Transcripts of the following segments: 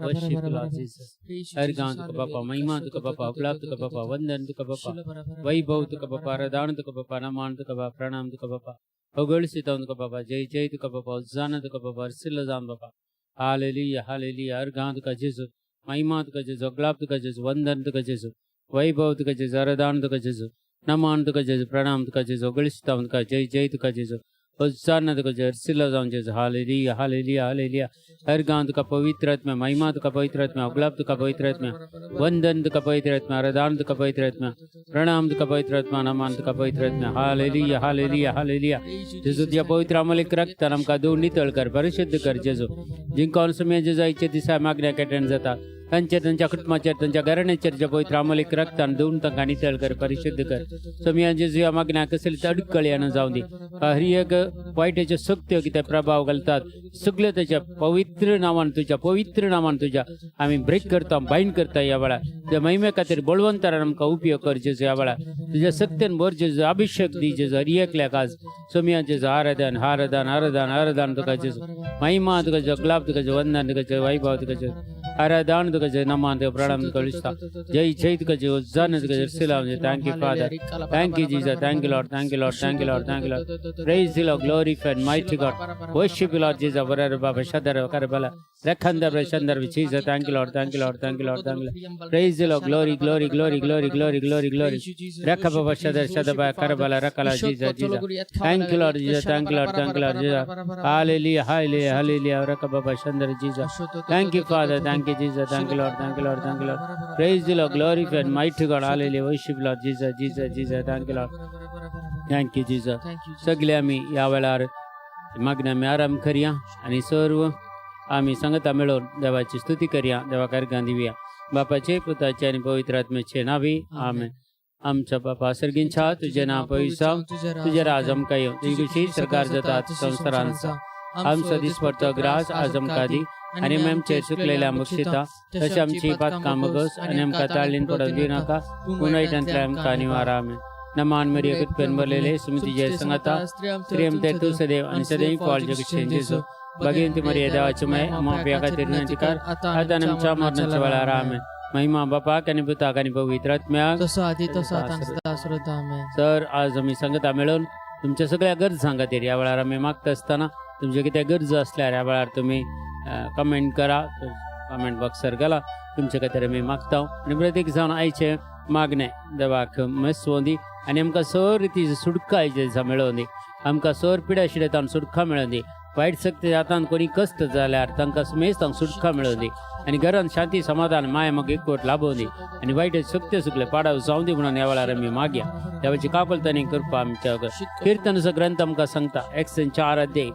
worship you, Lord Jesus. Argan तुका बापा, महिमा तुका बापा, गुलाब तुका बापा, वंदन तुका बापा, वैभव तुका बापा, आराधना तुका बापा, नमन तुका बापा, प्रणाम तुका बापा, अगळसिताव तुका बापा, जय जय तुका बापा, उजाना तुका बापा, सिलजान बापा. Hallelujah, hallelujah. अर्गान तुका जेजू, महिमा तुका जेजू, गुलाब तुका जेजू, वंदन तुका जेजू, वैभव तुका जेजू, आराधना तुका जेजू, नमन तुका जेजू, प्रणाम तुका जेजू, अगळसिताव तुका, जय जय तुका जेजू, उजाना तुका जेजू, सिलजान जेजू. Hallelujah, hallelujah, hallelujah. अर्गान तुका पवित्र आत्मा, महिमा तुका पवित्र आत्मा, गुलाब तुका पवित्र आत्मा, वंदन तुका पवित्र आत्मा, आराधना तुका पवित्र आत्मा, प्रणाम तुका पवित्र आत्मा, नमन तुका पवित्र आत्मा. Hallelujah, hallelujah, hallelujah. जेजू तुझ्या पवित्र अमलिक रक्तान आमकां धुवन नितळ कर, परिशुद्ध कर जेजू. जिंका समय जेजाईचे दिसा मागण्या केट्यान जाता तांचेर, तांच्या कुटुंबाचेर, तांच्या घराण्याचेर जे पवित्र अमलिक रक्तान धुवन तांकां नितळ कर, परिशुद्ध कर. समया जेजू ह्या मागण्या कसली अडकळी येना जावं दी. हरी एक वायटाच्यो शक्त्यो कितें प्रभाव घालतात सगळे त्याच्या पवित्र नावान, तुझ्या पवित्र नावान तुझ्या आमी ब्रेक करता, बाइंड करता. ह्या वेळार त्या महिमे खातीर बळवंतारान आमकां उपयोग कर जेजू. ह्या वेळार तुझ्या शक्तीन भर जेजू, अभिषेक दी जेजू. हरी एकल्याक आज समया जेजू आराधन, आराधन, आराधन, आराधन तुका जेजू. महिमा तुका जेजू, गुलाब तुका जेजू, वंदन तुका जेजू, वैभव तुका जेजू, आराधन तुका जेजू, नमन तुका, प्रणाम तुका, लिस्ता. जय जय तुका जेजू, उजान तुका जेजू, सिलाम जेजू. Thank you father, thank you Jesus, thank you Lord, thank you Lord, thank you Lord, thank you Lord. Praise the lord, glorify and mighty god, worship you lord Jesus. वरर बाबा शदर करबला रखंदर शंदर Jesus. Thank you Lord, thank you Lord, thank you Lord, thank you Lord. Praise the Lord, glory glory glory glory glory glory glory. रख बाबा शदर शदबा करबला रकला Jesus Jesus. Thank you lord Jesus, thank you Lord, thank you lord Jesus. Hallelujah, hallelujah, hallelujah. रख बाबा शंदर Jesus. Thank you father, thank you Jesus, thank you Lord, thank you Lord, thank you Lord. Praise the lord, glorify and mighty god, hallelujah, worship lord Jesus Jesus Jesus. Thank you Lord, thank you Jesus. सगळे आम्ही या वेळार मागण्या आमी आराम करया आणि सर्व आम्ही संगता मेळून देवाची स्तुती करया, देवाक अर्घां दिवया. बापाचे, पुताचे आणि पवित्र आत्म्याचे नावी आमेन. आमचा बापा सर्गींचा, तुझे नाव पवित्र, तुझे राज आमकां येवं, तुजी कशी सरकार जातात संवसारांचा. आमचो दिसपडतो ग्रास आज आमकां दी, आणि आमचेर चुकलेल्या बक्षिता तशी आमची पातकां मगस, आणि आमकां ताळीन पडत दिवं नाका, पूण वायटांतल्यान आमकां निवारा. आमेन. नमान मरिया कृपेन भरलेले, सुमतीचे संगता, स्त्रियम ते तू सदैव आणि सदैव कॉल जगतशें जेजू. भगिनी मरिया देवाची माय, आमच्या खातीर विनंती कर, आता आणि आमच्या मरणाच्या वेळार. आमेन. महिमा बापाक आणि पुताक आणि पवित्र आत्म्याक, तसो आदी तसो आता सदां. आमेन. तर आज आमी संगता मेळून तुमच्या सगळ्या गरजां खातीर ह्या वेळार आमी मागता आसतना तुमचे कितें गरजो असल्यार ह्या वेळार तुमी कमेंट करा, कमेंट बॉक्सार घाला. तुमचे खातीर आमी मागता आनी प्रत्येक जावन आयचे मागणे देवाक मेसवूं दी, आनी आमकां सर रितीची सुटका आयच्या दिसा मेळोवन दी. आमकां सर पिड्या शिडेतान सुटका मेळोवन दी. वायट शक्ती जातान कोणी कश्ट जाल्यार तांकां मेस्तांक सुटका मेळोवन दी, आनी घरांत शांती समाधान माय मग एकवट लाभोवन दी, आनी वायट शक्ती सुकले पाडाव जावं दी म्हणून ह्या वेळार आमी मागया. देवाची कापलतानी करपा आमच्या किर्तनाचो ग्रंथ आमकां सांगता 104 अध्याय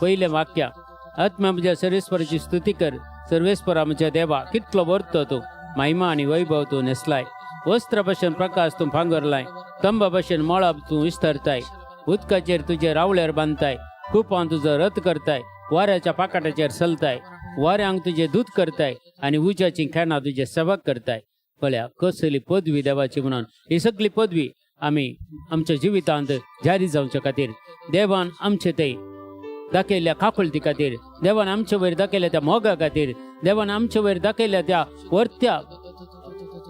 पयले वाक्य. आत्म्या म्हज्या सर्वेस्वराची स्तुती कर, सर्वेस्वरा म्हज्या देवा कितलो बरतो तूं, महिमा आनी वैभव तूं नेसलाय. वस्त्र भशेन प्रकाश तूं भांगरलाय, तंब भशेन मळब तूं विस्तारताय. उदकाचेर तुजे रावळेर बांदताय, कुपान तुजो रथ करताय, वाऱ्याच्या पाकाटाचेर चलताय. वाऱ्यांक तुजे दूत करताय, आनी उज्याची खेळां तुजे सेवक करताय. पळया कसली पदवी देवाची म्हणून. ही सगळी पदवी आमी आमच्या जिवितांत जारी जावचे खातीर देवान आमचे ते दाखयल्या काकुळती खातीर, देवान आमचे वयर दाखयल्या त्या मोगा खातीर, देवान आमचे वयर दाखयल्या त्या वर्त्या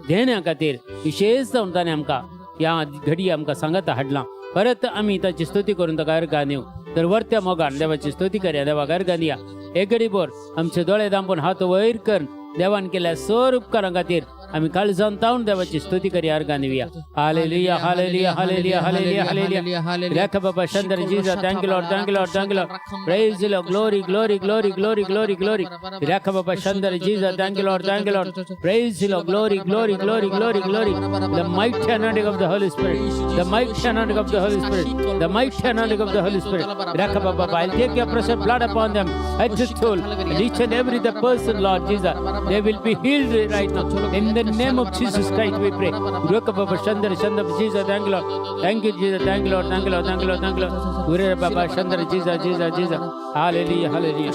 देण्या खातीर विशेष जावन ताणें आमकां ह्या घडी आमकां सांगत हाडलां. परत आमी ताची स्तुती करून ताका अर्घां दिवं. तर वर्त्या मोगान देवाची स्तुती करया, देवाक अर्घां दिया. एक घडी भर आमचे दोळे दांपून हात वयर कर. देवान केल्या सर उपकारां खातीर आमी काळजान तावन देवाची स्तुती करया, अर्घां दिवया. Hallelujah, hallelujah, hallelujah, hallelujah, hallelujah. लेख बाबा शंदर Jesus. Thank you Lord, thank you Lord, thank you Lord. Praise the Lord, glory glory glory glory glory glory. लेख बाबा शंदर Jesus. Thank you Lord, thank you Lord. Praise the Lord, glory glory glory glory glory. The mighty anointing of the holy spirit, the mighty anointing of the holy spirit, the mighty anointing of the holy spirit. लेख बाबा, I'll take your precious blood upon them, at the soul, and each and every the person, Lord Jesus, they will be healed right now. In the name of Jesus Christ we pray. Look Baba Chandra Chandra Jesus. Thank you Lord, thank you Jesus, thank you Lord, thank you Lord, thank you Lord, thank you Lord. Guru Baba Chandra Jesus, Jesus, Jesus. Hallelujah, hallelujah.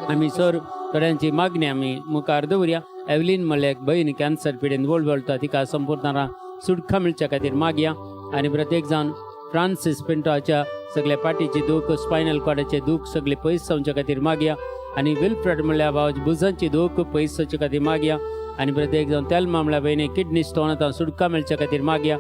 आम्ही sir थोड्यांची मागणी आम्ही मुखार दवरया. Aeolian म्हणल्यार बहीण cancer पिडेन वळवळटा, तिका संपूर्ण सुटका मेळच्या खातीर मागया. आनी प्रत्येक जावन फ्रांसीस पिंटोच्या सगळे पाठीचे दूख, स्पायनल कॉर्डाचे दूख सगळे पयस जावचे खातीर मागया. आनी विल्फ्रेड म्हणल्या भावाची भुजांची दूख पयस जावचे खातीर मागया. आनी प्रत्येक जावन तेलमा म्हणल्या बहिणी किडनी स्टोनांतल्यान सुटका मेळच्या खातीर मागया.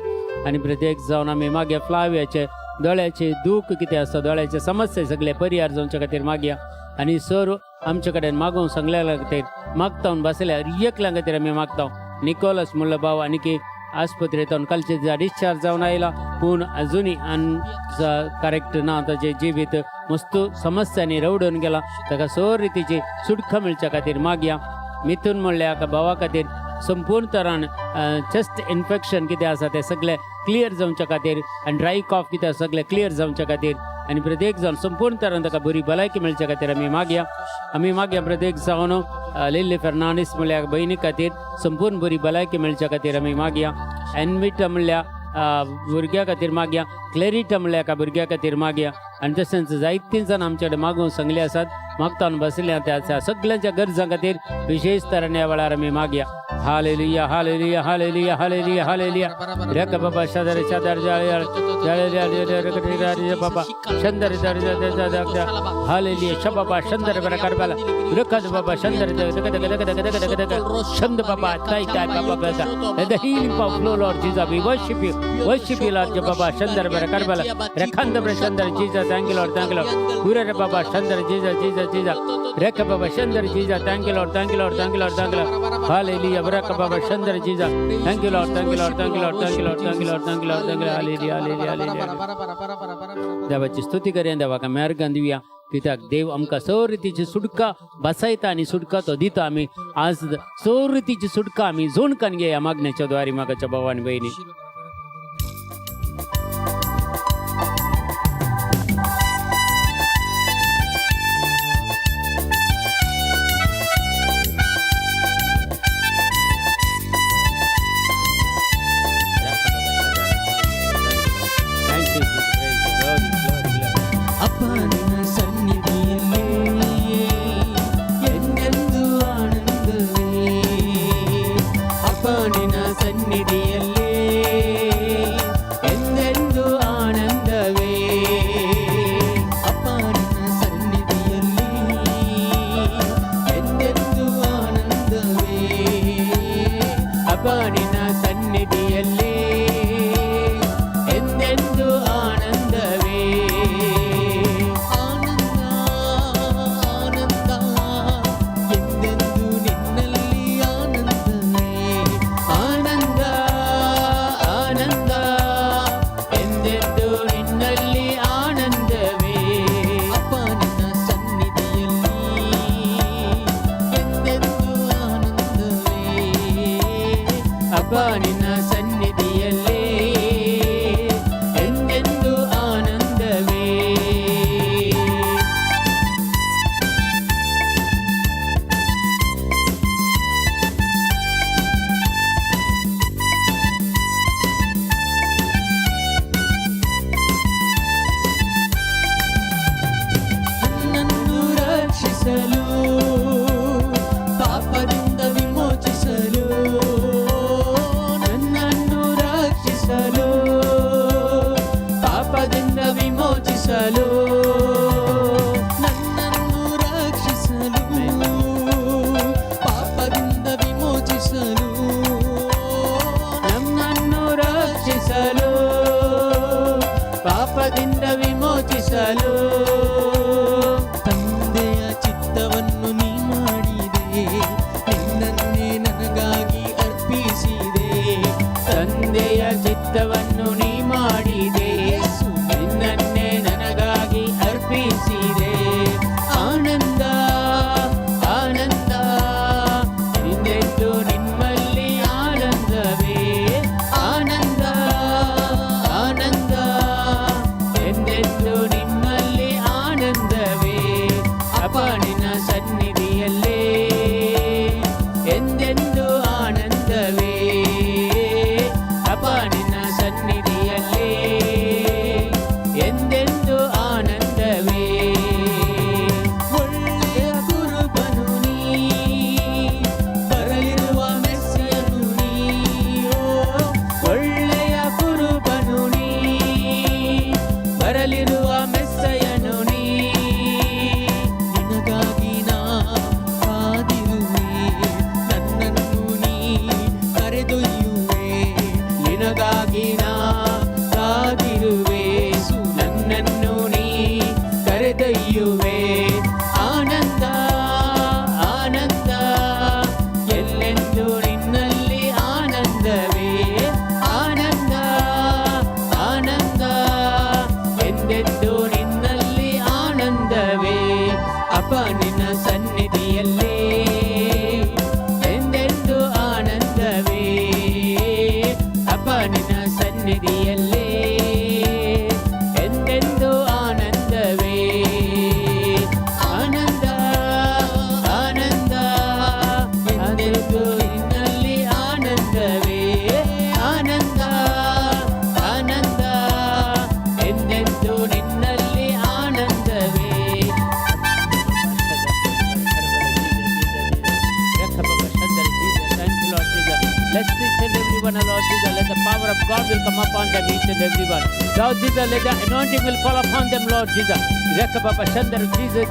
आनी प्रत्येक जावन आमी मागया फ्लाव्याचे दोळ्याचे दूख कितें आसा, दोळ्याचे समस्या सगळे परिहार जावचे खातीर मागया. आनी सर आमचे कडेन मागोवंक सांगल्या खातीर मागता बसल्यार एकल्या खातीर आमी मागता. निकोलस म्हणलो भाव आनी की आस्पत्रेंतून कालचे डिस्चार्ज जावन आयला, पूण अजुनी करेक्ट ना, ताचे जिवीत मस्त समस्यांनी रवडून गेला. ताका सर रितीची सुटका मेळच्या खातीर मागया. मिथून म्हणल्या भावा खातीर संपूर्ण तरान चेस्ट इन्फेक्शन कितें आसा तें सगळें क्लियर जावच्या खातीर आनी ड्राय कॉफ कितें सगळें क्लियर जावच्या खातीर आनी प्रत्येक जावन संपूर्ण तरान ताका बरी भलायकी मेळच्या खातीर आमी मागया. प्रत्येक जावन लिली फर्नांडीस म्हणल्या भयणी खातीर संपूर्ण बरी भलायकी मेळच्या खातीर आमी मागया. एनविटा म्हणल्या भुरग्या खातीर मागया. क्लेरिटा म्हणल्या एका भुरग्या खातीर मागया. आनी तशेंच जायतीं जाण आमचे कडेन मागोवंक सांगले आसात. मागता बसल्या त्या सगळ्यांच्या गरजां खातीर विशेष तरान ह्या वेळार आमी मागया. Hallelujah hallelujah hallelujah hallelujah hallelujah. रेक बाबा शदर शदर बाबा शंदर हालेलुया शबाबा शंदर बरा करबाला रखद बाबा शंदर शंद बाबा ताई ताई बाबा the healing power flow Lord Jesus. We worship you Lord Baba Shandar bara karbala rekhand bara Shandar Jesus. Thank you Lord Pura Baba Shandar Jesus Rekha Baba Shandar Jesus. Thank you Lord hallelujah. Rekha Baba Shandar Jesus. Thank you Lord hallelujah. देवाची स्तुती करूया, देवाका मेहरबान दिवया. कित्याक देव आमकां sir रितीची सुटका बसयता आनी सुटका तो दिता. आमी आज सर रितीची सुटका आमी जोडकान घेया मागण्याच्या द्वारे मागाच्या भावान भयणी. ಮೆಸ್ಸಯನು ನೀ ನಿನಗಾಗಿ ನಾ ಕಾದಿರುವೆ ನನ್ನನ್ನು ನೀ ಕರೆದೊಯ್ಯುವೆ ನಿನಗಾಗಿ ನಾ ಕಾದಿರುವೆ ನನ್ನನ್ನು ನೀ ಕರೆದೊಯ್ಯುವೆ ಆನಂದ ಆನಂದ ಎಲ್ಲೆಂದು ನಿನ್ನಲ್ಲಿ ಆನಂದವೇ ಆನಂದ ಆನಂದ ಎಂದೆಂದು ನಿನ್ನಲ್ಲಿ ಆನಂದವೇ ಅಪ್ಪ ನಿನ್ನ ಸನ್ನಿಧಿಯಲ್ಲೇ ಎಂದೆಂದು ಆನಂದವೇ ಅಪ್ಪ ನಿನ್ನ ಸನ್ನಿಧಿಯಲ್ಲೇ ಎಂದೆಂದು ಆನಂದವೇ ಆನಂದ ಆನಂದ ಎಂದೆಂದು ನಿನ್ನಲ್ಲಿ ಆನಂದವೇ ಆನಂದ ಆನಂದ ಎಂದೆಂದು ನಿನ್ನಲ್ಲಿ ಆನಂದವೇ Bless each and everyone, Lord Jesus. Let the power of God will come upon them, each and everyone. Lord Jesus, let the anointing will fall upon them, Lord Jesus. Jesus,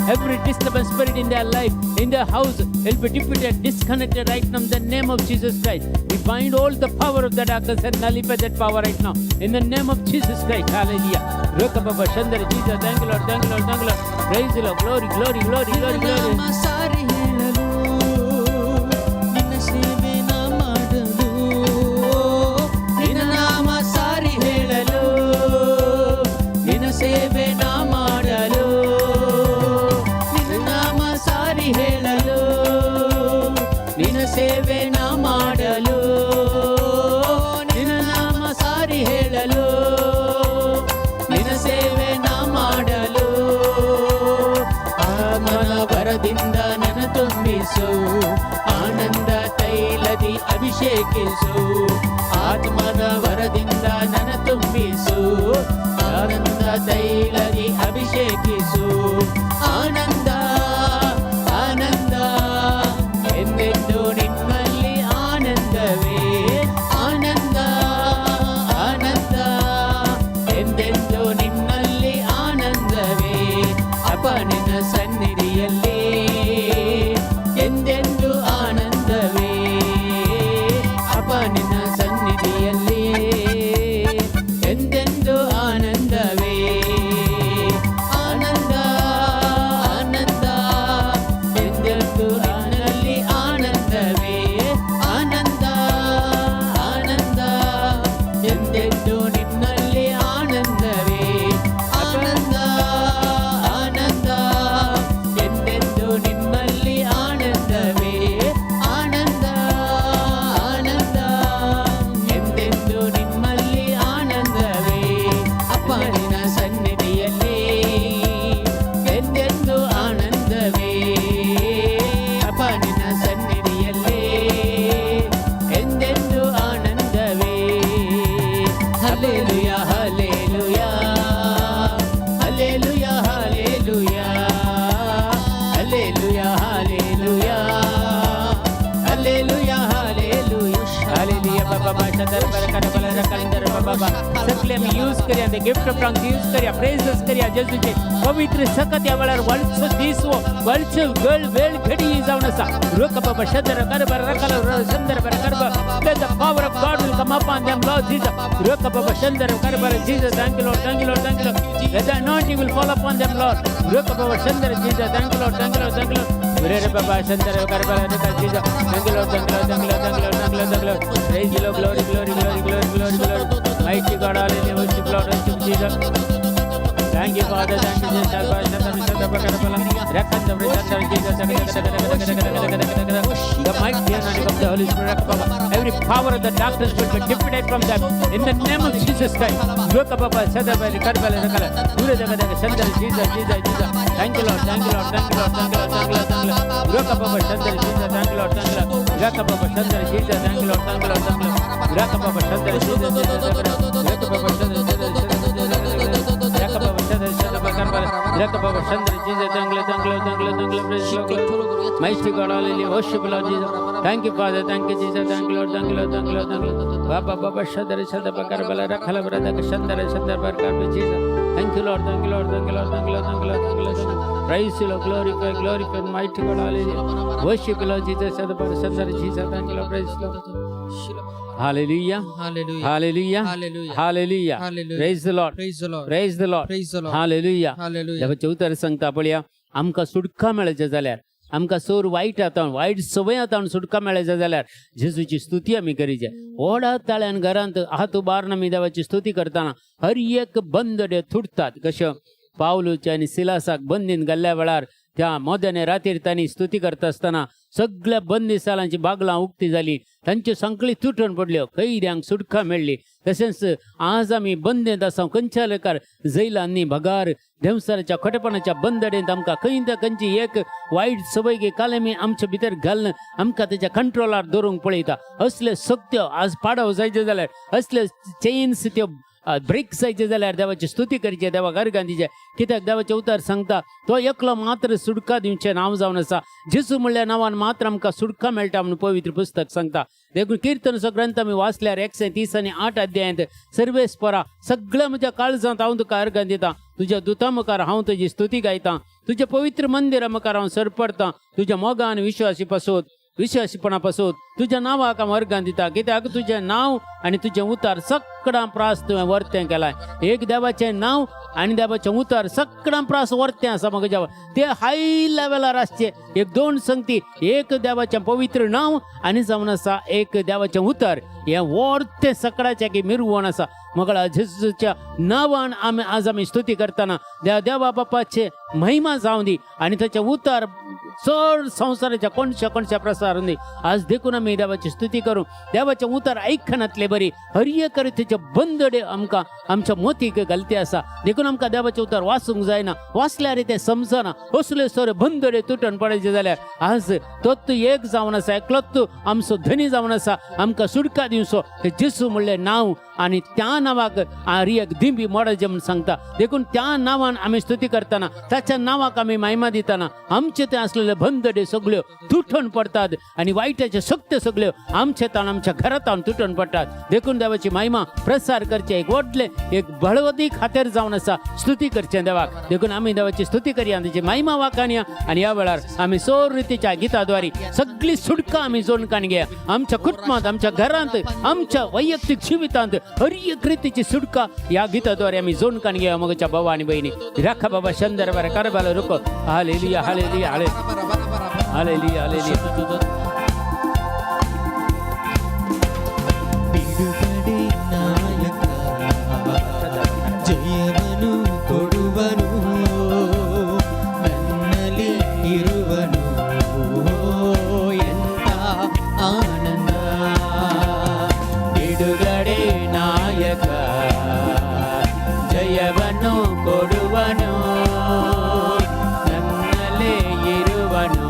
every disturbance spirit in their life, in their house, will be defeated, disconnected right now in the name of Jesus Christ. We bind all the power of the darkness and nullify that power right now in the name of Jesus Christ. Hallelujah. Jesus, thank you, Lord, thank you, Lord, thank you, Lord. Praise the Lord, glory, glory, glory, glory, glory. ನಾಮ ಸಾರಿ ಹೇಳಲು ನಿನ್ನ ಸೇವೆ ನಾ ಮಾಡಲು ನಿನ್ನ ನಾಮ ಸಾರಿ ಹೇಳಲು ನಿನ್ನ ಸೇವೆ ನಾ ಮಾಡಲು ನಿನ್ನ ನಾಮ ಸಾರಿ ಹೇಳಲು ನಿನ್ನ ಸೇವೆ ನಾ ಮಾಡಲು ನಿನ್ನ ನಾಮ ಸಾರಿ ಹೇಳಲು ನಿನ್ನ ಸೇವೆ ನಾ ಮಾಡಲು ಆತ್ಮನ ವರದಿಂದ ನನ್ನ ತುಂಬಿಸು ಆನಂದ ತೈಲದಿ ಅಭಿಷೇಕಿಸು ಆತ್ಮನ ವರದಿಂದ ನನ್ನ ತುಂಬಿಸು ಆನಂದ ತೈಲದಿ ಅಭಿಷೇಕಿಸು ಆನಂದ ಆನಂದ ಎಂದೆಂದು ನಿನ್ನಲ್ಲಿ ಆನಂದವೇ ಆನಂದ ಆನಂದ ಎಂದೆಂದು ನಿನ್ನಲ್ಲಿ ಆನಂದವೇ ಅಪ್ಪ ನಿನ್ನ ಸನ್ನಿಧಿಯಲ್ಲಿ ಎಂದೆಂದು ಆನಂದವೇ ಅಪ್ಪ ನಿನ್ನ ಸನ್ನಿಧಿಯಲ್ಲಿ ಎಂದೆಂದು ಆನಂದವೇ ಆನಂದ ಆನಂದ ಎಂದೆಂದು ನಿನ್ನಲ್ಲಿ ಆನಂದವೇ ಆನಂದ ಆನಂದ ಎಂದೆಂದು ನಿನ್ನಲ್ಲಿ ಆನಂದವೇ ಆನಂದ ಆನಂದ ಎಂದೆಂದು ನಿಮ್ಮಲ್ಲಿ ಆನಂದವೇ ಆನಂದ ಆನಂದ ಎಂದೆಂದು ನಿಮ್ಮಲ್ಲಿ ಆನಂದವೇ ಅಪ್ಪ ನಿನ್ನ ಸನ್ನಿಧಿಯಲ್ಲಿ ಎಂದೆಂದು ಆನಂದವೇ ಅಪ್ಪ ನಿನ್ನ ಸನ್ನಿಧಿಯಲ್ಲಿ ಎಂದೆಂದು ಆನಂದವೇ hallelujah hallelujah hallelujah hallelujah hallelujah hallelujah hallelujah hallelujah hallelujah baba baba darbara bala kalendar baba sakle me use kariya the gift of tongues use kariya praises kariya jesu पवित्र सकत यावळर वळच दिसो वळच वेळ वेळ घडी जावनसा रोक बाबा शदर करबर रकल संदर बर करब let the power of God will come upon them Lord Jesus roka baba shandar karbar Jesus thank you Lord thank you Lord thank you Lord let the anointing will fall upon them Lord roka baba shandar Jesus thank you Lord thank you Lord thank you Lord Urere baba shandar karbar Jesus thank you Lord thank you Lord thank you Lord thank you Lord thank you Lord thank you Lord praise the Lord glory glory glory glory glory glory mighty God hallelujah worship Lord worship Jesus thank you Father thank you Jesus the mighty anointing of the Holy Spirit every power of the darkness will be defeated from them in the name of Jesus Christ look up sadabari karbala rakala pure jaga shandar Jesus Jesus Jesus thank you Lord thank you Lord thank you Lord thank you Lord thank you Lord thank you Lord look up shandar Jesus thank you Lord thank you Lord look up shandar Jesus thank you Lord thank you Lord thank you Lord look up shandar Jesus look up shandar Jesus Rakababa Shandra Jesus, Tangla, praise the Lord. Mighty God, hallelujah, worship Lord Jesus. Thank you, Father, thank you, Jesus, thank you, Lord, thank you, Lord, thank you, Lord, thank you, Lord. Baba, Baba, Shadara, Bakar, Bala, Rakhala, Brother, Shandra, Bakar, Jesus. Thank you, Lord, thank you, Lord, thank you, Lord, thank you, Lord, thank you, Lord, thank you, Lord. Praise you, Lord, glorify, mighty God, hallelujah. Worship Lord Jesus, Shandra, Jesus, thank you, Lord, praise the Lord. Hallelujah. Hallelujah. Hallelujah. Hallelujah. Hallelujah. Hallelujah. Praise the Lord. Praise the Lord. Praise the Lord. Praise the Lord. Hallelujah. Hallelujah. देवाचे उतर सांगता पळया आमकां सुटका मेळच्या जाल्यार आमकां सोर वायट सवयां सुटका मेळच्या जाल्यार जेजूची स्तुती आमी करीचे. व्हडा ताळ्यान घरांत हात उबारून आमी देवाची स्तुती करतना हर एक बंदडे तुटतात. कशें पावलूच्या आनी सिलासाक बंदीन घाल्ल्या वेळार त्या मोद्याने रातीर तांणी स्तुती करता आसतना सगळ्या बंदिसालांची बागलां उक्ती जाली, तांच्यो संकळी तुटून पडल्यो, कैद्यांक सुटका मेळ्ळी. तशेंच आज आमी बंदेंत आसा खंयच्या लेकार जैलांनी भगार देवसाराच्या खोटेपणाच्या बंदडेंत आमकां खंयची एक वायट सवय कालेमी आमच्या भितर घालन आमकां तेच्या कंट्रोलार दवरूंक पळयता. असले सत्य आज पाडव जायचे जाल्यार असले चेन्स त्यो ब्रेक जायचे जाल्यार देवाची स्तुती करचे, देवाक अर्घां दिवचे. कित्याक देवाचे उतर सांगता तो एकलो मात्र सुटका दिवचें नांव जावन आसा. जेजू म्हणल्या नांवान मात्र आमकां सुटका मेळटा म्हणून पवित्र पुस्तक सांगता. देखून किर्तनाचो ग्रंथ आमी वाचल्यार 130 आनी 8 अध्यायांत सर्वेस्परा सगळ्या म्हज्या काळजांत हांव तुका अर्घां दितां, तुज्या दुतां मुखार हांव तुजी स्तुती गायतां, तुज्या पवित्र मंदिरा मुखार हांव सरपडतां, तुज्या मोगान विश्वासीपणा पासून तुज्या नांवाक हांव अर्घां दिता. कित्याक तुजें नांव आनी तुजें उतार सगळां प्रास तुवें वर्तें केलाय. एक देवाचें नांव आनी देवाचें उतार सगळां प्रास वर्तें आसा म्हज्या ते हाय लेवलार आसचे. एक दोन संगती, एक देवाचें पवित्र नांव आनी जावन आसा एक देवाचें उतार, हें वर्तें सकाळचें की मिरवण आसा. मगळा जेजूच्या नांवान आज आमी स्तुती करतना देवा बापाचे महिमा जावं दी आनी ताचें उतार चड संवसाराच्या कोणशा प्रसारून दी. आज देखून आमी देवाची स्तुती करूं, देवाचें उतार आयकनातले बरी हर एक तेचे बंदडे आमकां आमच्या मोतीक घालते आसा. देखून आमकां देवाचें उतार वाचूंक जायना, वाचल्यार तें समजना. असले सर बंदडे तुटून पडचे जाल्यार आज तोच एक जावन आसा, एकलोच आमचो धनी जावन आसा. आमकां सुटका दिवचो हे जेजू म्हणलें नांव आनी त्या नांवाक एक दिंबी मोडचे म्हूण सांगता. देखून त्या नांवान आमी स्तुती करतना ताच्या नांवाक आमी महिमा दितना आमचे ते असलेले बंदडे सगळ्यो तुटून पडतात आनी वायटाच्यो शक्ती सगळ्यो आमचे ताण आमच्या घरांत तुटून पडटात. देखून देवाची महिमा प्रसार करचे एक व्हडले एक बळवती खातीर जावन आसा स्तुती करचें देवाक. देखून आमी देवाची स्तुती करया, ताची महिमा वाखाणया आनी ह्या वेळार आमी सोर रितीच्या गिताद्वारे सगळी सुटका आमी जोडकान घेया. आमच्या कुटुंबांत, आमच्या घरांत, आमच्या वैयक्तीक जिवितांत हर एक रितीची सुटका ह्या गिताद्वारे आमी जोडकान घेया. मगच्या भावा आनी भयणी राखा बाबा शंदर बरे कारबाला रुको. Hallelujah hallelujah hallelujah hallelujah. ಬಿಡುಗಡೆ ನಾಯಕ ಜಯವನು ಕೊಡುವನು, ನನ್ನಲ್ಲಿ ಇರುವನು ಎಂತ ಆನಂದ. ಬಿಡುಗಡೆ ನಾಯಕ ಜಯವನು ಕೊಡುವನು, ನನ್ನಲ್ಲೇ ಇರುವನು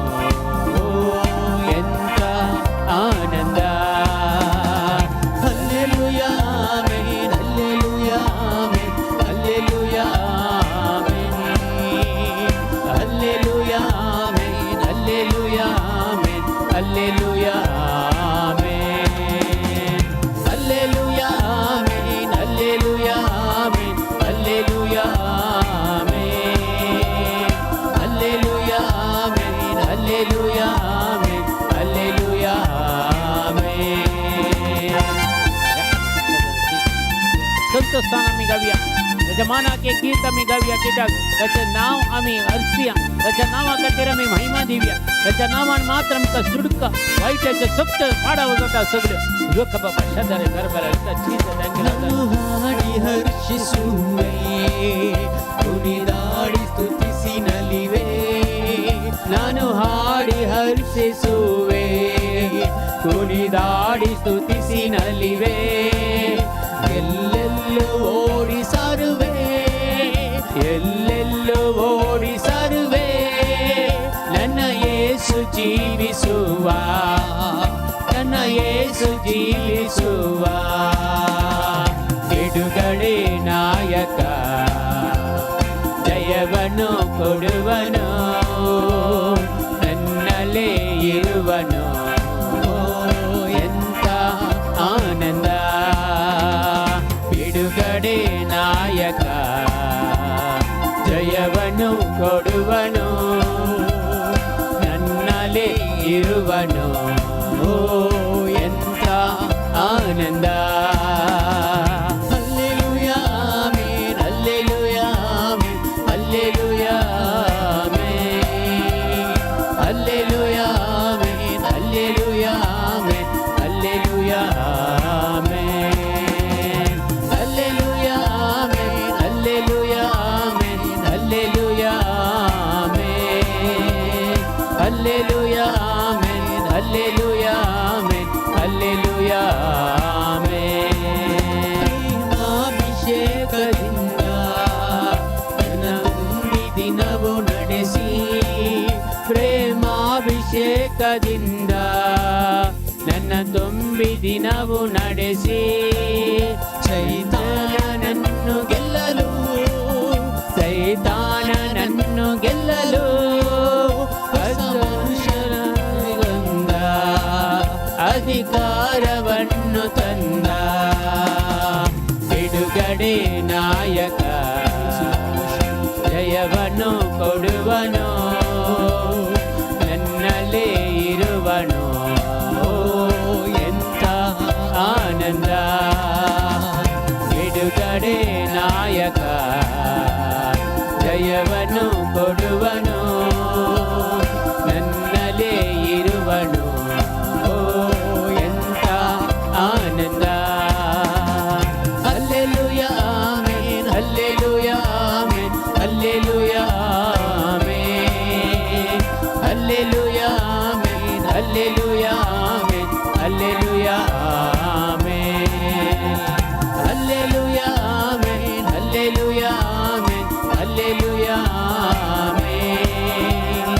ಎಂತ ಆನಂದ. Hallelujah amen, hallelujah amen, hallelujah amen, hallelujah amen, hallelujah amen, hallelujah amen, hallelujah amen, hallelujah amen, hallelujah amen, hallelujah amen, hallelujah amen, hallelujah amen. संतस्थान आमी गावया, त्याच्या मानाके गीत आमी गावया. कित्याक त्याचें नांव आमी हरसिया, त्याच्या नांवा खातीर आमी महिमा दिवया. त्याच्या नांवान मात्र आमकां सुटका वायटाचे सक्त पाडाव जाता सगळे. लोक बाबा शेजारी घरबारा ನಾನು ಹಾಡಿ ಹರ್ಷಿಸುವೆ, ಕುಣಿದಾಡಿ ಸ್ತುತಿಸಿ ನಲಿವೆ. ನಾನು ಹಾಡಿ ಹರ್ಷಿಸುವೆ, ಕುಣಿದಾಡಿ ಸ್ತುತಿಸಿ ನಲಿವೆ. ಎಲ್ಲೆಲ್ಲೂ ಓಡಿಸಾರುವೆ, ಎಲ್ಲೆಲ್ಲೂ ಓಡಿಸಾರುವೆ. ನನ್ನ ಯೇಸು ಜೀವಿಸುವ, ನನ್ನ ಯೇಸು ಜೀವಿಸುವ. ಬಿಡುಗಡೆ ನಾಯಕ ಜಯ ಜಯವನ್ನು ಕೊಡುವನು, ನನ್ನಲ್ಲೇ ಇರುವನು. ಎಂತ ಆನಂದ, ಬಿಡುಗಡೆ ನಾಯಕ ಜಯವನ್ನು ಕೊಡುವನು, ನನ್ನಲ್ಲೇ ಇರುವನು. ಓ ಎಂತ ಆನಂದ. Hallelujah amen, hallelujah amen, hallelujah amen, hallelujah amen, hallelujah amen, hallelujah amen, hallelujah amen, hallelujah amen, hallelujah amen, hallelujah amen, hallelujah amen, hallelujah amen. ಅಭಿಷೇಕದಿಂದ ನನ್ನ ತುಂಬಿ ದಿನವು ನಡೆಸಿ, ಪ್ರೇಮಾಭಿಷೇಕದಿಂದ ನನ್ನ ತುಂಬಿ ದಿನವು ನಡೆಸಿ, ಸೈತಾನನನ್ನು ಗೆಲ್ಲಲು, ಸೈತಾನನನ್ನು ಗೆಲ್ಲಲು ತಂದ ಅಧಿಕಾರವನ್ನು ತಂದ. ಬಿಡುಗಡೆ ನಾಯಕ ಜಯವನ್ನು ಕೊಡುವನು, ನನ್ನಲ್ಲೇ ಇರುವನು. ಓ ಎಂತ ಆನಂದ, ಬಿಡುಗಡೆ ನಾಯಕ ಜಯವನ್ನು ಕೊಡುವನು, ನನ್ನಲ್ಲೇ ಇರುವನು. ಓ ಎಂತ ಆನಂದ. Hallelujah amen, hallelujah amen, hallelujah amen, hallelujah amen, hallelujah amen, hallelujah amen, hallelujah amen, hallelujah amen, hallelujah amen,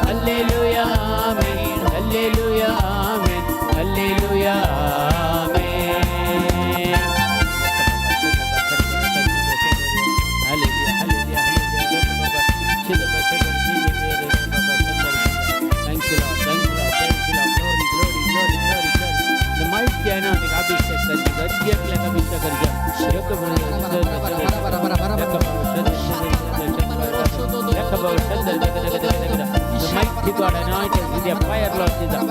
hallelujah amen, hallelujah amen, hallelujah Mighty God, anointed with your fire, Lord Jesus.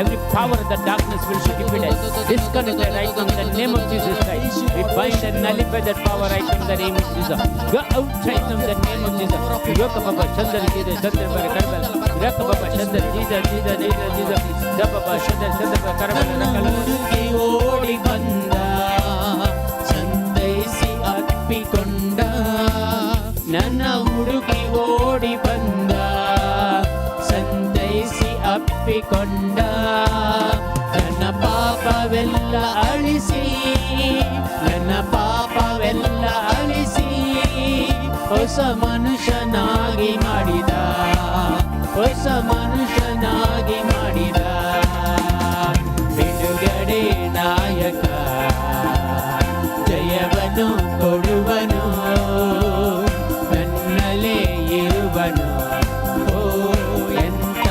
Every power of the darkness will be defeated, disconnected right now in the name of Jesus Christ. We bind and nullify that power right now in the name of Jesus. Go out right now in the name of Jesus. Yoka Baba Chandra Jesus, Chandra Baba Karbala, Yoka Baba Chandra Jesus, Jesus, Jesus, Jesus, Baba Chandra, Chandra Baba Karbala, ಓಡಿ ಬಂದ ಸಂತೈಸಿ ಅಪ್ಪಿಕೊಂಡ, ನನ್ನ ಹುಡುಗಿ ಓಡಿ ಬಂದ ಸಂತೈಸಿ ಅಪ್ಪಿಕೊಂಡ, ನನ್ನ ಪಾಪವೆಲ್ಲ ಅಳಿಸಿ, ನನ್ನ ಪಾಪವೆಲ್ಲ ಅಳಿಸಿ, ಹೊಸ ಮನುಷ್ಯನಾಗಿ ಮಾಡಿದ, ಹೊಸ ಮನುಷ್ಯನಾಗಿ ಮಾಡಿದ. ಬಿಡುಗಡೆ ನಾಯಕ ಜಯವನ್ನು ಕೊಡುವನು, ನನ್ನಲ್ಲೇ ಇರುವನು. ಓ ಎಂತ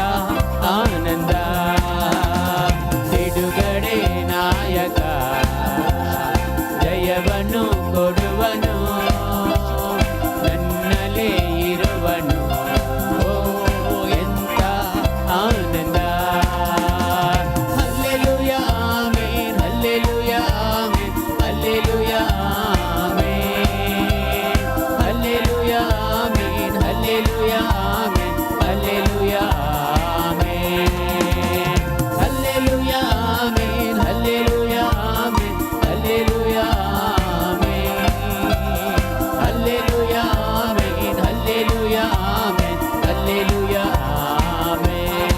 ಆನಂದ, ಬಿಡುಗಡೆ ನಾಯಕ ಜಯವನ್ನು ಕೊಡುವನು, ನನ್ನಲ್ಲೇ ಇರುವನು. ಓ ಎಂತ ಆನಂದ. Hallelujah amen, hallelujah amen, hallelujah amen, hallelujah amen, hallelujah amen, hallelujah amen, hallelujah amen, hallelujah amen, hallelujah amen, hallelujah amen, hallelujah amen, hallelujah amen.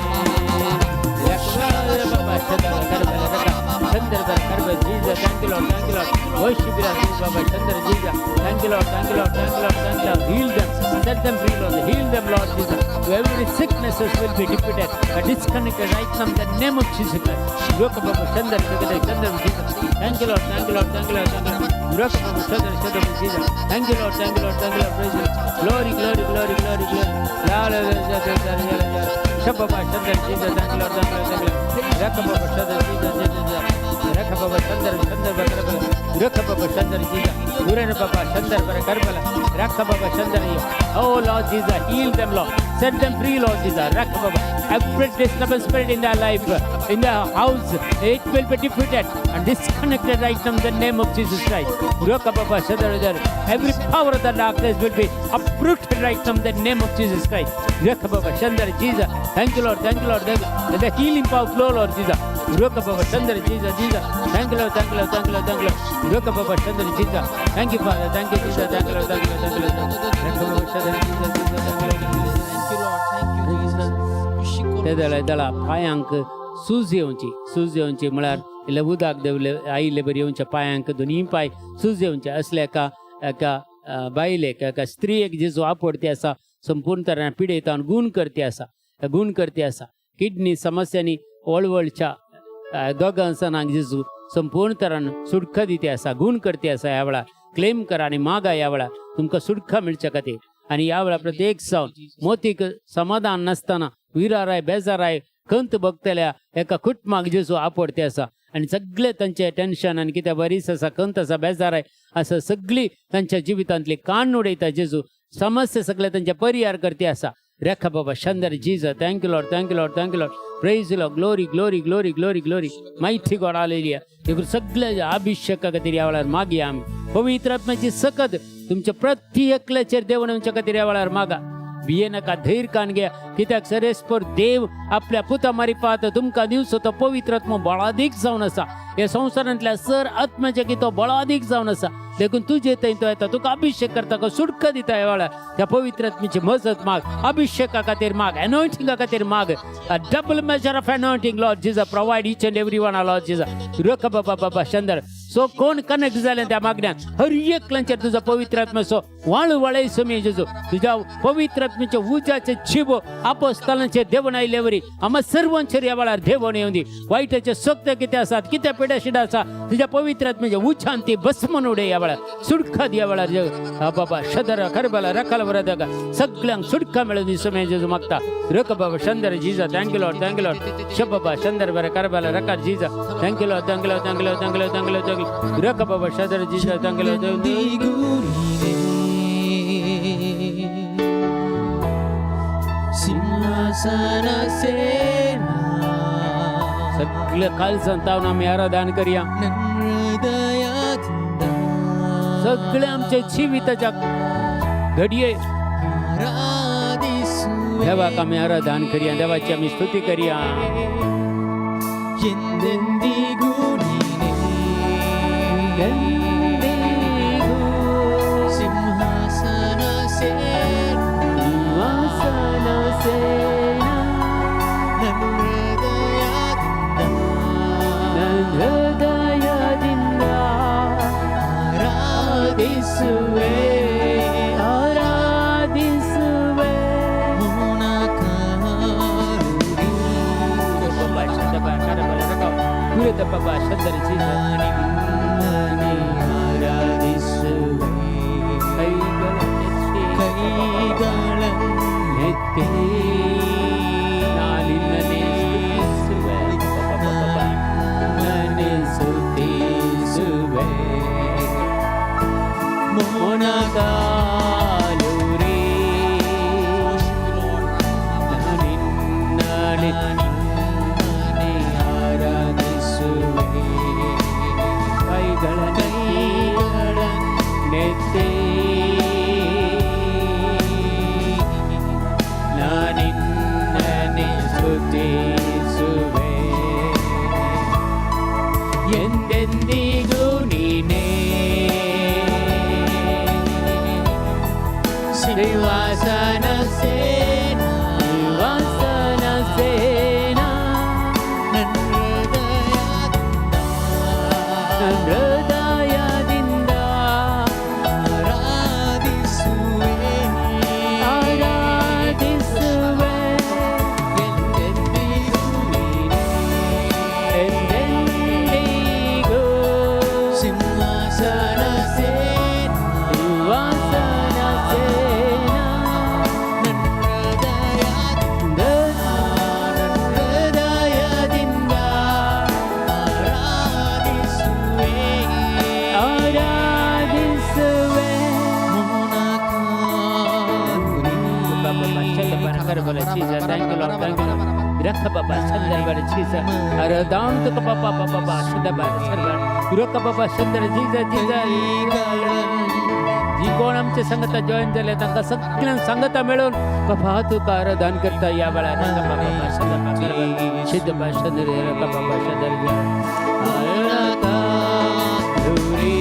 Jesus, thank you Lord, thank you Lord. Worship you Lord, Baba Chandra Jesus. Thank you Lord, thank you Lord, thank you Lord, thank you Lord. Heal them, set them free Lord, heal them Lord Jesus. Every sicknesses will be defeated, disconnected right from the name of Jesus Christ. Yoka Baba Chandra, Chandra Jesus. Thank you Lord, thank you Lord, thank you Lord, thank you Lord. Thank you, Lord. Thank you, Lord. Thank you, Lord. Praise you. Glory, glory, glory, glory, glory. La la la la la la la. Shabba Chandra Jesus. Thank you, Lord. Thank you, Lord. Thank you, Lord. Rakaba Chandra Jesus. Rakaba Chandra Chandra Bakarbala. Rakaba Chandra Jesus. Urana Baba Chandra Bakarbala. Rakaba Chandra. Oh Lord Jesus, heal them, Lord. Set them free, Lord Jesus. Rakaba. Every disturbance spirit in their life, in their house, it will be defeated and disconnected right from the name of Jesus Christ. Every power of the darkness will be uprooted right from the name of Jesus Christ. Jesus. Thank you, Lord. Thank you, Lord. Let the healing power flow, Lord Jesus. Jesus, Jesus. Thank you, Lord. Thank you, Lord. Thank you, Lord. Thank you, Lord. Jesus. Thank you, Father. Thank you, Jesus. Thank you, Lord. Thank you, Lord. Thank you, Lord. पायांक सूज येवची म्हळ्यार इल्ले उदक देवले आयिल्ले बरी येवचे पायांक दोनी पाय सूज येवचे असले एका बायलेक एका स्त्रीक जेजू आपडती आसा संपूर्ण तरेन पिडेता गुण करती आसा किडनी समस्यांनी वळवळच्या दोगां सणांक जेजू संपूर्ण तरेन सुटका दिती आसा गुण करती आसा ह्या वेळार क्लेम करा आनी मागा ह्या वेळार तुमकां सुटका मेळचे खातीर आनी ह्या वेळार प्रत्येक जावन मोतीक समाधान नासतना विराराय बेजाराय खंत बगतल्या एका कुटुंबाक जेजू आपडते आसा आनी सगळे तांचे टेन्शन आनी कितें बरीच आसा खंत आसा बेजाराय आसा सगळी तांच्या जिवितांतली काण उडयता जेजू समस्या सगळे तांचे परिहार करते आसा रेखा बाबा शंदर Jesus thank you Lord thank you Lord thank you Lord praise lord glory glory glory glory glory mighty god hallelujah देखून सगळे अभिषेका खातीर ह्या वेळार मागया आमी पवित्र आत्म्याची सकत तुमच्या प्रति एकल्याचेर देवण येवच्या खातीर ह्या वेळार मागा भिये नाका धैर्य कान घ्या कित्याक सरेस्पर देव आपल्या पुता मारी पाहत तुमकां दिवचो तो पवित्र आत्मो बळादीक जावन आसा हे संवसारांतल्या सर आत्म्याचे की तो बळादीक जावन आसा देखून तुजे थंय तो येता तुका अभिषेक करता को सुटका दिता ह्या वेळार त्या पवित्र आत्म्याची मजत माग अभिषेका खातीर माग एनॉयंटिंगा खातीर माग a double measure of anointing lord Jesus provide each and every one lord Jesus रक बाबा बाबा शंदर सो कोण कनेक्ट जाले त्या मागण्यान हर एकल्याचेर तुजो पवित्र आत्म्याचो वाळू वळय समी जेजू तुज्या पवित्र आत्म्याचे उजाचे छिबो आपोस्तलांचे देवण आयलेवरी आम्हा सर्वांचेर ह्या वेळार देवण येवं दी वायटाचे सक्त कितें आसात कितें पिडा शिडा आसा तुज्या पवित्र आत्म्याचे उजान ती भस्मन उडय ह्या वेळार सुटका दी ह्या वेळार हा बाबा शदर खरबला रखल वरदगा सगळ्यांक सुटका मेळूं दी समी जेजू मागता रक बाबा शंदर जीसस थँक यू लॉर्ड शब बाबा शंदर बर करबला रका Jesus thank you Lord thank you Lord thank you Lord thank you Lord thank you Lord रक बाबा शदर जीसस थँक यू लॉर्ड सिंहासन सेना सगळे काल संतावन आमी आराधन करूया सगळे आमचे जिविताच्या घडये देवाक आमी आराधन करूया देवाची आमी स्तुती करूया सिंहासन सेना ಹೃದಯದಿಂದ ಆರಾಧಿಸುವೆ ಬಾಬಾ ಶಂದರ ನಿನ್ನನೆ ಆರಾಧಿಸುವೆ ಕೈಗಳನ್ನೆತ್ತಿ ನಾನಿನ್ನನೆ ಸ್ತುತಿಸುವೆ ಮೊಣಗಾಲುರಿ ನಿನ್ನನೆ ಆರಾಧಿಸುವೆ ಕೈಗಳನ್ನೆತ್ತಿ ನಾನಿನ್ನನೆ ಸ್ತುತಿಸುವೆ ಎಂದೆಂದಿಗೂ ನೀನೇ ಸಿಂಹಾಸನ ಸೇನಾ ಹೃದಯದಿಂದ ಆರಾಧಿಸುವೆ ಎಂದೆಂದಿಗೂ ಸಿಂಹಾಸನ karabala Jesus. Thank you, Lord. Thank you, Lord. Rakha Baba Shandar Bara Jesus. Aradam to Baba Baba Shada Bara Sarva. Rakha Baba Shandar Jesus Jesus. जी कोण आमचे संगता जॉईन झाले तांकां सगळ्यांक संगता मेळून बाबा तुका आराधन करता या वेळार तांकां बाबा शंदर सिद्ध भाषंदर रका बाबा शंदर ಆರಾಧೂರಿ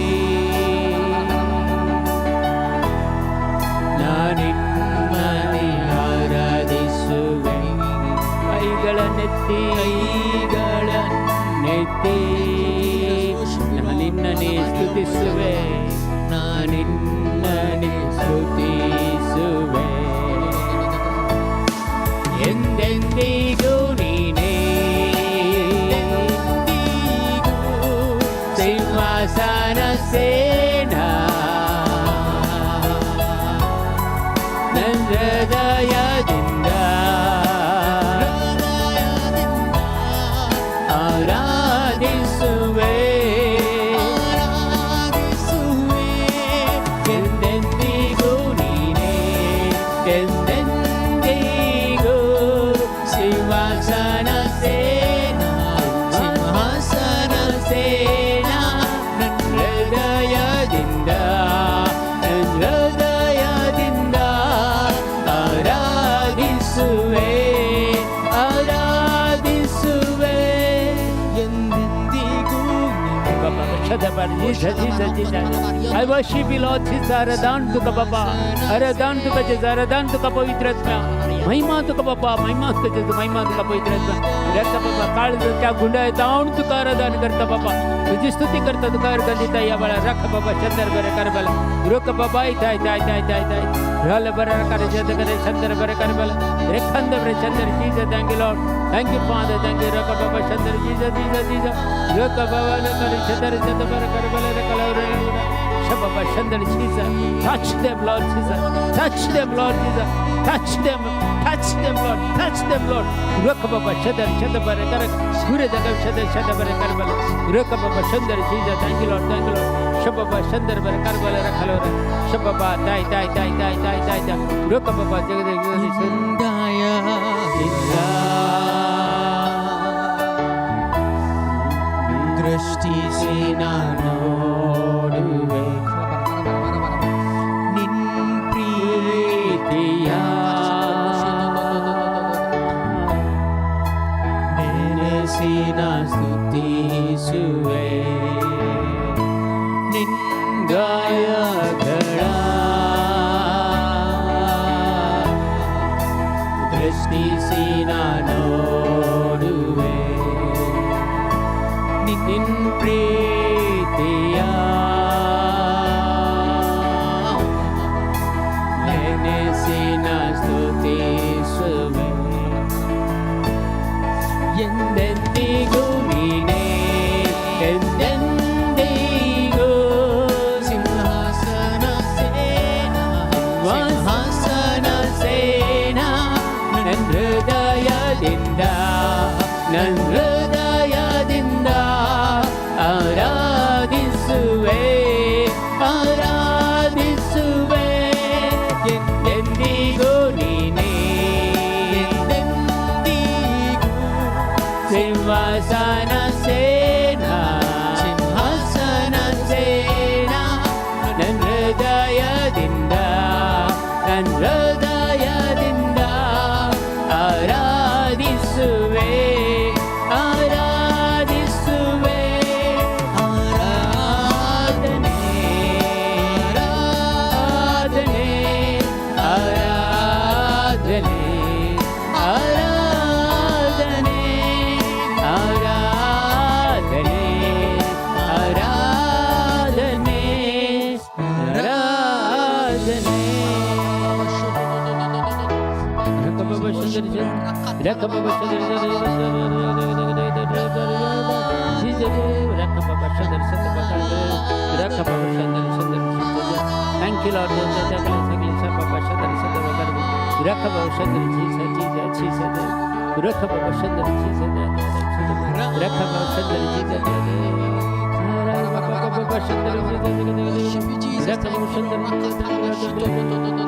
ನಾನಿನ್ನನೆ ಆರಾಧಿಸುವೆ ಕೈಗಳನ್ನೆತ್ತಿ ನಾನಿನ್ನನೆ ಸ್ತುತಿಸುವೆ ನಾನಿನ್ನನೆ ಸ್ತುತಿಸುವೆ ಎಂದೆಂದಿಗೂ ನೀನೇ ಸಿಂಹಾಸನ ಸೇನಾ ನನ್ನ ಹೃದಯದಿಂದ ಆರಾಧಿಸುವೆ ಎಂದೆಂದಿಗೂ ನೀನೇ ಎಂದೆಂದಿಗೂ ಸಿಂಹಾಸನ ಸೇನಾ ಸಿಂಹಾಸನ ಸೇನಾ ನನ್ನ ಹೃದಯದಿಂದ ಆರಾಧಿಸುವೆ ಆರಾಧಿಸುವೆ ಎಂದೆಂದಿಗೂ I worship you, Lord Jesus. Aradhan tuka Baba, aradhan tuka Jesus, aradhan tuka पवित्रात्मा, महिमा तुका बापा, महिमा तुका पवित्रात्मा. करता बाबा काळ त्या गुंडाळ जाऊन तुका आराधन करता बाबा, तुझी स्तुती करता तुका गणिता या बाळा राख बाबा चंदर बरे कर बाला रोक बाबा इथाय ताय ताय ताय ताय राल बरे कर जद करे चंदर बरे कर बाला रेखंद बरे चंदर Jesus thank you Lord thank you father thank you रोक बाबा चंदर जीसस जीसस जीसस रोक बाबा ने कर चंदर जद बरे कर बाला रे कलौर Baba Shandar Jesus, touch them, Lord Jesus, touch them, Lord Jesus, touch them, Lord, touch them, Lord. Rock Baba Shandar, Shandar Barakar, Guru Dagam Shandar, Shandar Barakar, Rock Baba Shandar Jesus, thank you, Lord, Shababa Shandar Barakar, Balakalora, Shababa, die, Rock Baba Jagadi Sundaya, Drashti Sinano. ಸ್ತುತಿಸುವೆ ನಿಂಗಾಯಗಳ ದೃಷ್ಟಿಸಿ ನೋಡುವೆ ನಿನ್ ಪ್ರೀತಿಯ ನೆನೆಸಿನ ಸ್ತುತಿಸುವೆ ಎಂದೆಂದಿಗೂ ನೀನೇ ಎಂದೆಂದಿಗೂ ಸಿಂಹಾಸನ ಸೇನಾ ಸಿಂಹಾಸನ ಸೇನಾ ನನ್ನ ಹೃದಯದಿಂದ ಆರಾಧಿಸುವೆ ಆರಾಧಿಸುವೆ ಎಂದೆಂದಿಗೂ ನೀನೇ ಸಿಂಹಾಸನ ಸೇನಾ ಸಿಂಹಾಸನ ಸೇನಾ ನನ್ನ ಹೃದಯದಿಂದ ಆರಾಧಿಸುವೆ ಆರಾಧಿಸುವೆ ಆರಾಧನೆ ಆರಾಧನೆ ಆರಾಧನೆ ಆರಾಧನೆ ಆರಾಧನೆ ಆರಾಧನೆ ಆರಾಧನೆ Thank you, Lord.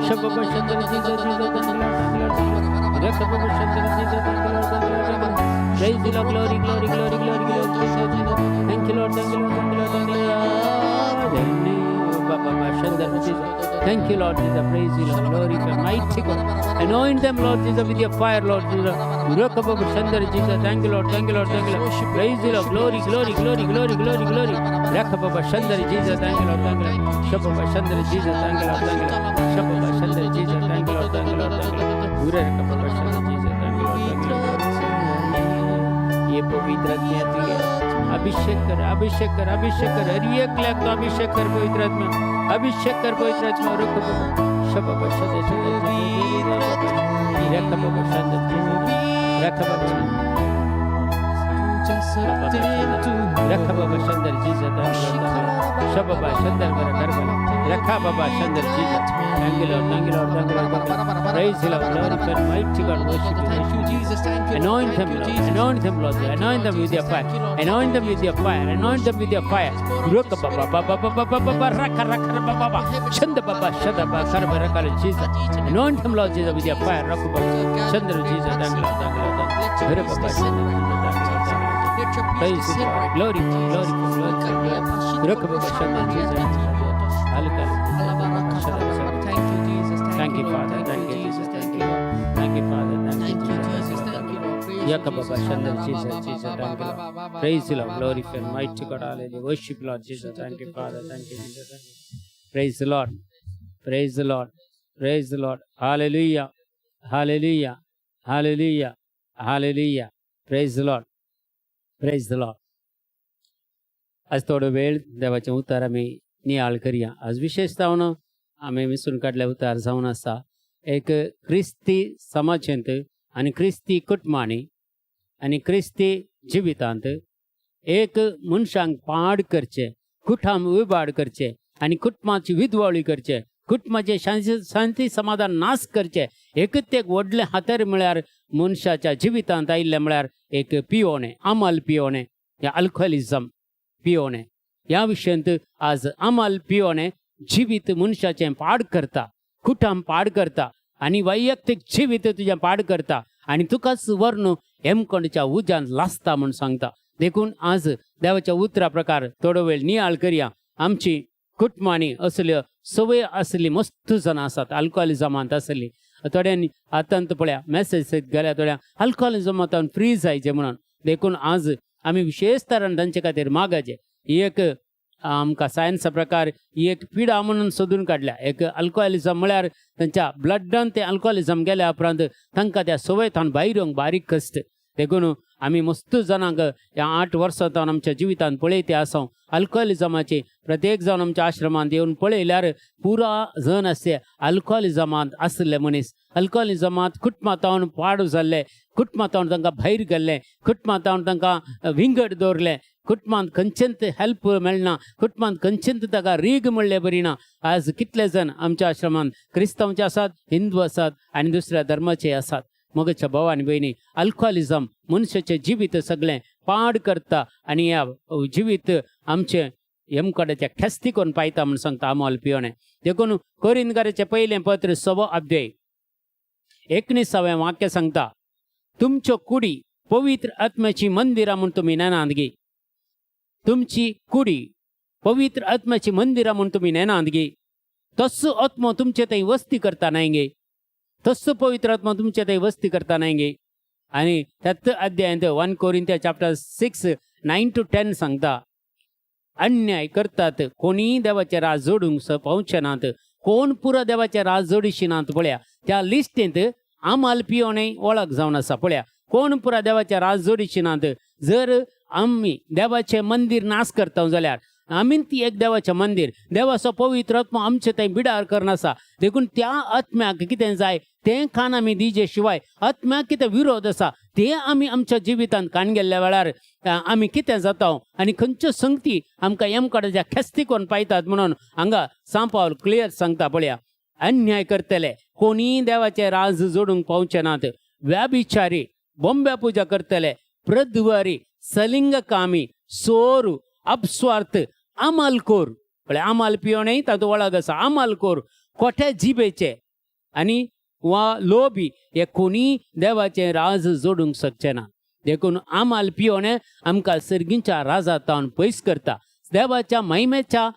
Shababa Shandar Jesus, Jesus, thank you, Lord, thank you, Lord, thank you, Lord. Rakababa Shandar Jesus, thank you, Lord, thank you, Lord, thank you, Lord. Praise the Lord, glory, glory, glory, glory, glory, Jesus, Jesus. Thank you, Lord, thank you, Lord, thank you, Lord, thank you, Lord. Baba Shandar Jesus. Thank you, Lord Jesus. Praise you, Lord. Glory to mighty God. Anoint them, Lord Jesus, with your fire, Lord Jesus. Rakababa Shandar Jesus. Thank you, Lord, thank you, Lord, thank you, Lord. Praise you, Lord. Glory, glory, glory, glory, glory, glory. Rakababa Shandar Jesus. Thank you, Lord, thank you, Lord. Shababa Shandar Jesus. Thank you, Lord, thank you, Lord. Shababa Shandar Jesus. Thank you, Lord, thank you, Lord, thank you, Lord. Ura Rakababa Shandar Jesus. Thank you, Lord, thank you, Lord. ये पवित्र आत्मा तू है अभिषेक कर अभिषेक कर अभिषेक कर हर एक लाख तो अभिषेक कर पवित्र आत्मा अभिषेक कर पवित्र आत्मा रख शब्द शब्द रख बाबा शब्द रख बाबा रख बाबा शंदर जीजा शब्द शंदर मेरा घर वाला रखा बाबा शंदर जीजा thank you Lord thank you Lord thank you Lord praise the Lord glorify mighty God worship you Jesus thank you anoint them Lord anoint them Lord anoint them with your fire anoint them with your fire anoint them with your fire raka baba baba baba baba raka raka baba shanda baba shada baba karba raka Jesus anoint them Lord Jesus with your fire raka baba shanda Jesus thank you Lord thank you Lord mere baba shanda praise the Lord glory glory glory raka baba shanda Jesus hallelujah thank you Jesus thank you Father thank you Jesus thank you thank you Father thank you Jesus thank you Yakababa Shandar Jesus Jesus thank you Lord praise the Lord glorify mighty God hallelujah worship Lord Jesus thank you Father thank you Jesus thank you praise the Lord praise the Lord praise the Lord hallelujah hallelujah hallelujah hallelujah praise the Lord praise the Lord आज थोडं वेळ देवाच्या उतार आम्ही नियाळ करूया आज विशेषतावन आम्ही विसरून काढल्या उतार जावन आसा एक क्रिस्ती समाजांत आनी क्रिस्ती कुटुंबांनी आनी क्रिस्ती जिवितांत एक मनशांक पाड करचे कुटुंब विभाड करचे आनी कुटुंबाची विधवळी करचे कुटुंबाचे शांती समाधान नाश करचे एकच एक व्हडले हातेर म्हळ्यार मनशाच्या जिवितांत आयिल्ले म्हळ्यार एक पियोणे अमल पियोणे या अल्कोहोलिझम पियोणे ह्या विशयांत आज अमल पियोणे जिवीत मनशाचें पाड करता कुटुंब पाड करता आनी वैयक्तीक जिवीत तुजें पाड करता आनी तुकाच व्हरून हेमखंडच्या उज्यान लासता म्हूण सांगता देखून आज देवाच्या उतरा प्रकार थोडो वेळ नियाळ करया आमची कुटुंबांनी असल्यो सवय आसली मस्त जाणां आसात अल्कोहोलिझमांत आसली थोड्यांनी आतांत पळया मॅसेज गेल्या थोड्यांक अल्कोहोलिझमांतल्यान फ्री जायचें म्हणून देखून आज आमी विशेष तरान तांचे खातीर मागचे ही एक आमकां सायन्सा प्रकार ही एक पिडा म्हणून सोदून काडल्या एक अल्कोहोलिझम म्हळ्यार तांच्या ब्लडान ते अल्कोहोलिझम गेल्या उपरांत तांकां त्या सवयतान भायर येवंक बारीक कश्ट देखून आमी मस्त जाणांक ह्या 8 वर्सांतान आमच्या जिवितांत पळयते आसा अल्कोहोलिझमाचे प्रत्येक जावन आमच्या आश्रमांत येवन पळयल्यार पुरा जण आसले अल्कोहोलिझमांत आसले मनीस अल्कोहोलिझमांत कुटुंबांतावन पाड जाल्ले कुटुंबांतावन तांकां भायर गेल्ले कुटुंबांतावन तांकां विंगड दवरले कुटुंबांत खंयचेंच हेल्प मेळना कुटुंबांत खंयचेंच ताका रीग म्हणलें बरी ना आज कितले जण आमच्या आश्रमांत क्रिस्तांवचे आसात हिंदू आसात आनी दुसऱ्या धर्माचे आसात मगच्या भाव आनी भयणी अल्कोहोलिझम मनशाचें जिवीत सगळें पाड करता आनी ह्या जिवीत आमचें हेमकडेच्या खेस्ती करून पायता म्हूण सांगता अमोल पियोणे देखून कोरिंथकाराचें पयलें पत्र 6 अध्याय 19वें वाक्य सांगता तुमच्यो कुडी पवित्र आत्म्याची मंदिरां म्हूण तुमी नेनात गे तुमची कुडी पवित्र आत्म्याची मंदिरां म्हूण तुमी नेनात गे तस्सो आत्मो तुमचे थंय वस्ती करता न्हय गे तस्सो पवित्र आत्मा तुमचे थंय वस्ती करता न्हय गे आनी त्याच अध्यायांत 1 कोरिंथियन्स चॅप्टर 6 9 to 10 सांगता अन्याय करतात कोणी देवाचे राज जोडूंक पावचे नात कोण पुरो देवाचे राज जोडिशी नात पळया त्या लिस्टेंत अमल पियोणे वळख जावन आसा पळया कोण पुरा देवाचे राज जोडिशी नात जर आमी देवाचें मंदिर नाश करता जाल्यार आमीन ती एक देवाचें मंदिर देवाचो पवित्र आत्मा आमचे थंय बिडार करना आसा देखून त्या आत्म्याक कितें जाय तें खाण आमी दिजे शिवाय आत्म्याक कितें विरोध आसा तें आमी आमच्या जिवितांत काण गेल्ल्या वेळार आमी कितें जाता आनी खंयच्यो संगती आमकां हेमकडेच्या खेस्ती करून पायतात म्हणून हांगा सांपावल क्लियर सांगता पळया अन्याय करतले कोणी देवाचे राज जोडूंक पावचे नात व्याभिचारी बोंब्या पुजा करतले प्रद्वारी सलिंग कामी सोर अपस्वार्थ अमलखोर म्हळ्यार अमल पियोणे तातूंत वळख आसा अमलखोर खोटे जिबेचे आनी वा लोभी हे कोणी देवाचें राज जोडूंक शकचे ना. देखून आमाल पियोने आमकां सर्गीच्या राजांतावन पयस करता, देवाच्या महिमेच्या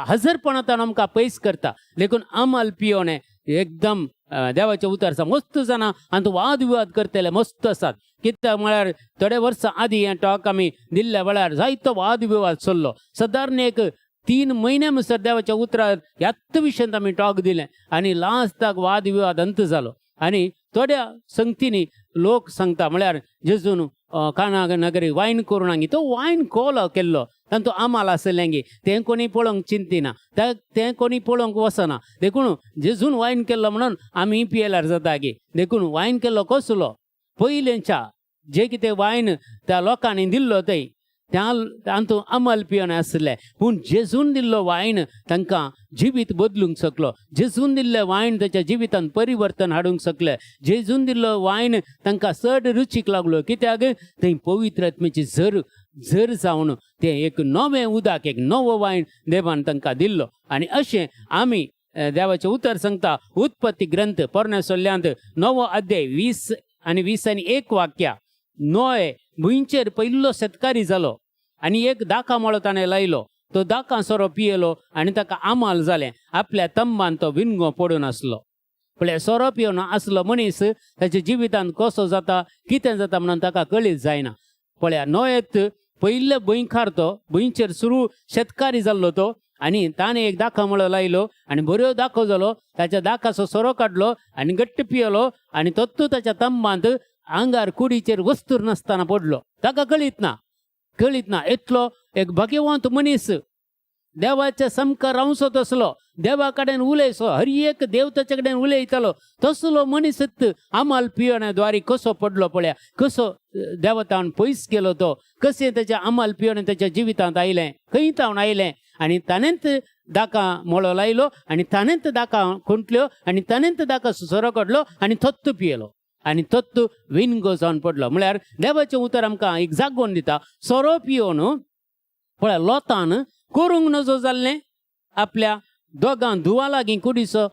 हजरपणांतावन आमकां पयस करता. देखून आमाल पियोने एकदम देवाचे उतार आसा. मस्त जाणां आनी वाद विवाद करतले मस्त आसात. कित्याक म्हळ्यार थोडे वर्सां आदीं हें टॉक आमी दिल्ल्या वेळार जायतो वाद विवाद चल्लो. सादारण एक 3 म्हयने म्हणसर देवाच्या उतरार ह्याच विशयान आमी टॉक दिलें आनी लास्टाक वाद विवाद अंत जालो. आनी थोड्या संगतींनी लोक सांगता म्हळ्यार जेजून काना नगरी वायन करून हांगी तो वायन कोलो केल्लो तातूंत आमाल आसलें गी तें कोणी पळोवंक चिंतिना, तें कोणी पळोवंक वचना. देखून जेजून वायन केल्लो म्हणून आमी पियेल्यार जाता गी. देखून वायन केल्लो कसलो पयलेंच्या जे कितें वायन त्या लोकांनी दिल्लो थंय तातूंत आमाल पियोन आसले. पूण जेजून दिल्लो वायन तांकां जिवीत बदलूंक शकलो. जेजून दिल्लें वायन ताच्या जिवितांत परिवर्तन हाडूंक शकलें. जेजून दिल्लो वायन तांकां चड रुचीक लागलो. कित्याक थंय पवित्र आत्म्याची झर जावन तें एक नवें उदक, एक नवो वायन देवान तांकां दिल्लो. आनी अशें आमी देवाचें उतर सांगता उत्पत्ती ग्रंथ पोरण्या सोल्ल्यांत 9 अध्याय 20 आनी 21 वाक्यां. नोए भुंयचेर पयलो शेतकारी जालो आनी एक दाका मळो ताणें लायलो. तो दाका सोरो पियेलो आनी ताका आमाल जालें. आपल्या तंबान तो विणगो पडून आसलो. म्हळ्यार सोरो पियोन आसलो मनीस ताच्या जिवितांत कसो जाता कितें जाता म्हणून ताका कळीत जायना. पळया नोयेत पयले भुंयकार तो भुंयचेर सुरू शेतकारी जाल्लो तो आनी ताणें एक दाखो मळो लायलो आनी बऱ्यो दाखो जालो. ताच्या दाकाचो सोरो काडलो आनी गट्ट पियेलो आनी तोत्तू ताच्या तंबांत आंगार कुडीचेर वस्तूर नासतना पडलो. ताका कळीत ना. इतलो एक भाग्यवंत मनीस देवाच्या सामको रावसो तसलो, देवा कडेन उलयसो, हर एक देव ताचे कडेन उलयतालो तसलो मनीस आमाल पियोण्याद्वारे कसो पडलो. पळया कसो देवतान पयस केलो तो, कशें ताच्या आमाल पियोने ताच्या जिवितांत आयलें, खंय तावन आयलें. आनी ताणेंत दाका मळो लायलो आनी ताणेंत दाका खुंटल्यो आनी ताणेंत दाका सोरो काडलो आनी थोत्त पियेलो आनी थोत्त विणगो जावन पडलो. म्हळ्यार देवाचें उतर आमकां एक जागोवन दिता. सोरो पियोन पळय लोतान करूंक नजो जाल्लें आपल्या दोगां धुवा लागीं कुडीचो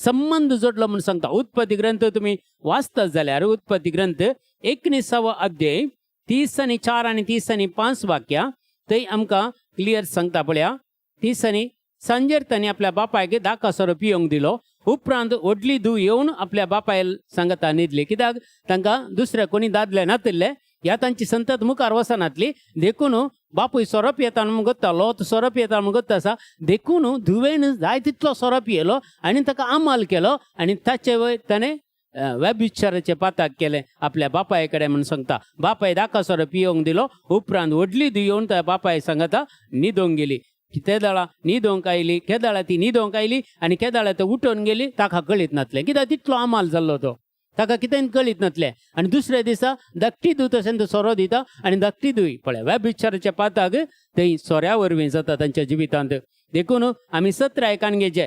संबंध जोडलो म्हूण सांगता. उत्पत्ती ग्रंथ तुमी वाचतात जाल्यार उत्पत्ती ग्रंथ 19 अध्याय 30 आनी 4 आनी 30 आनी 5 वाक्यां थंय आमकां क्लियर सांगता. पळया 30 आनी सांजेर तांणी आपल्या बापायक दाका सोरो पियोंक दिलो. उपरांत व्हडली धूव येवन आपल्या बापाय सांगता न्हिदली. कित्याक तांकां दुसरे कोणी दादले नातले, ह्या तांची संतत मुखार वचनातली. देखून बापूय सोरो पियेता म्हणून गोत्ता, लोत सोरो पियेता म्हणून गोत्ता आसा. देखून धुवेन जाय तितलो सोरो पियेलो आनी ताका आमाल केलो आनी ताचे वयर ताणें व्यभिचाराचे पातक केलें आपल्या बापाय कडेन म्हणून सांगता. बापाय दाका सोरो पियोंक दिलो. उपरांत व्हडली धूव येवन त्या बापाय सांगता न्हिदोंक गेली. केदाळा न्हिदोंक आयली, केदाळा ती न्हिदोंक आयली आनी केदाळा तो उठोवन गेली. ताका कळीत नासलें कित्याक तितलो आमाल जाल्लो तो, ताका कितें कळीत नासलें. आनी दुसऱ्या दिसा धाकटी धूव तशें तो सोरो दिता आनी धाकटी धूव पळय व्यभिचाराचे पातक थंय सोऱ्या वरवीं जाता तांच्या जिवितांत. देखून आमी 17 काणगेचे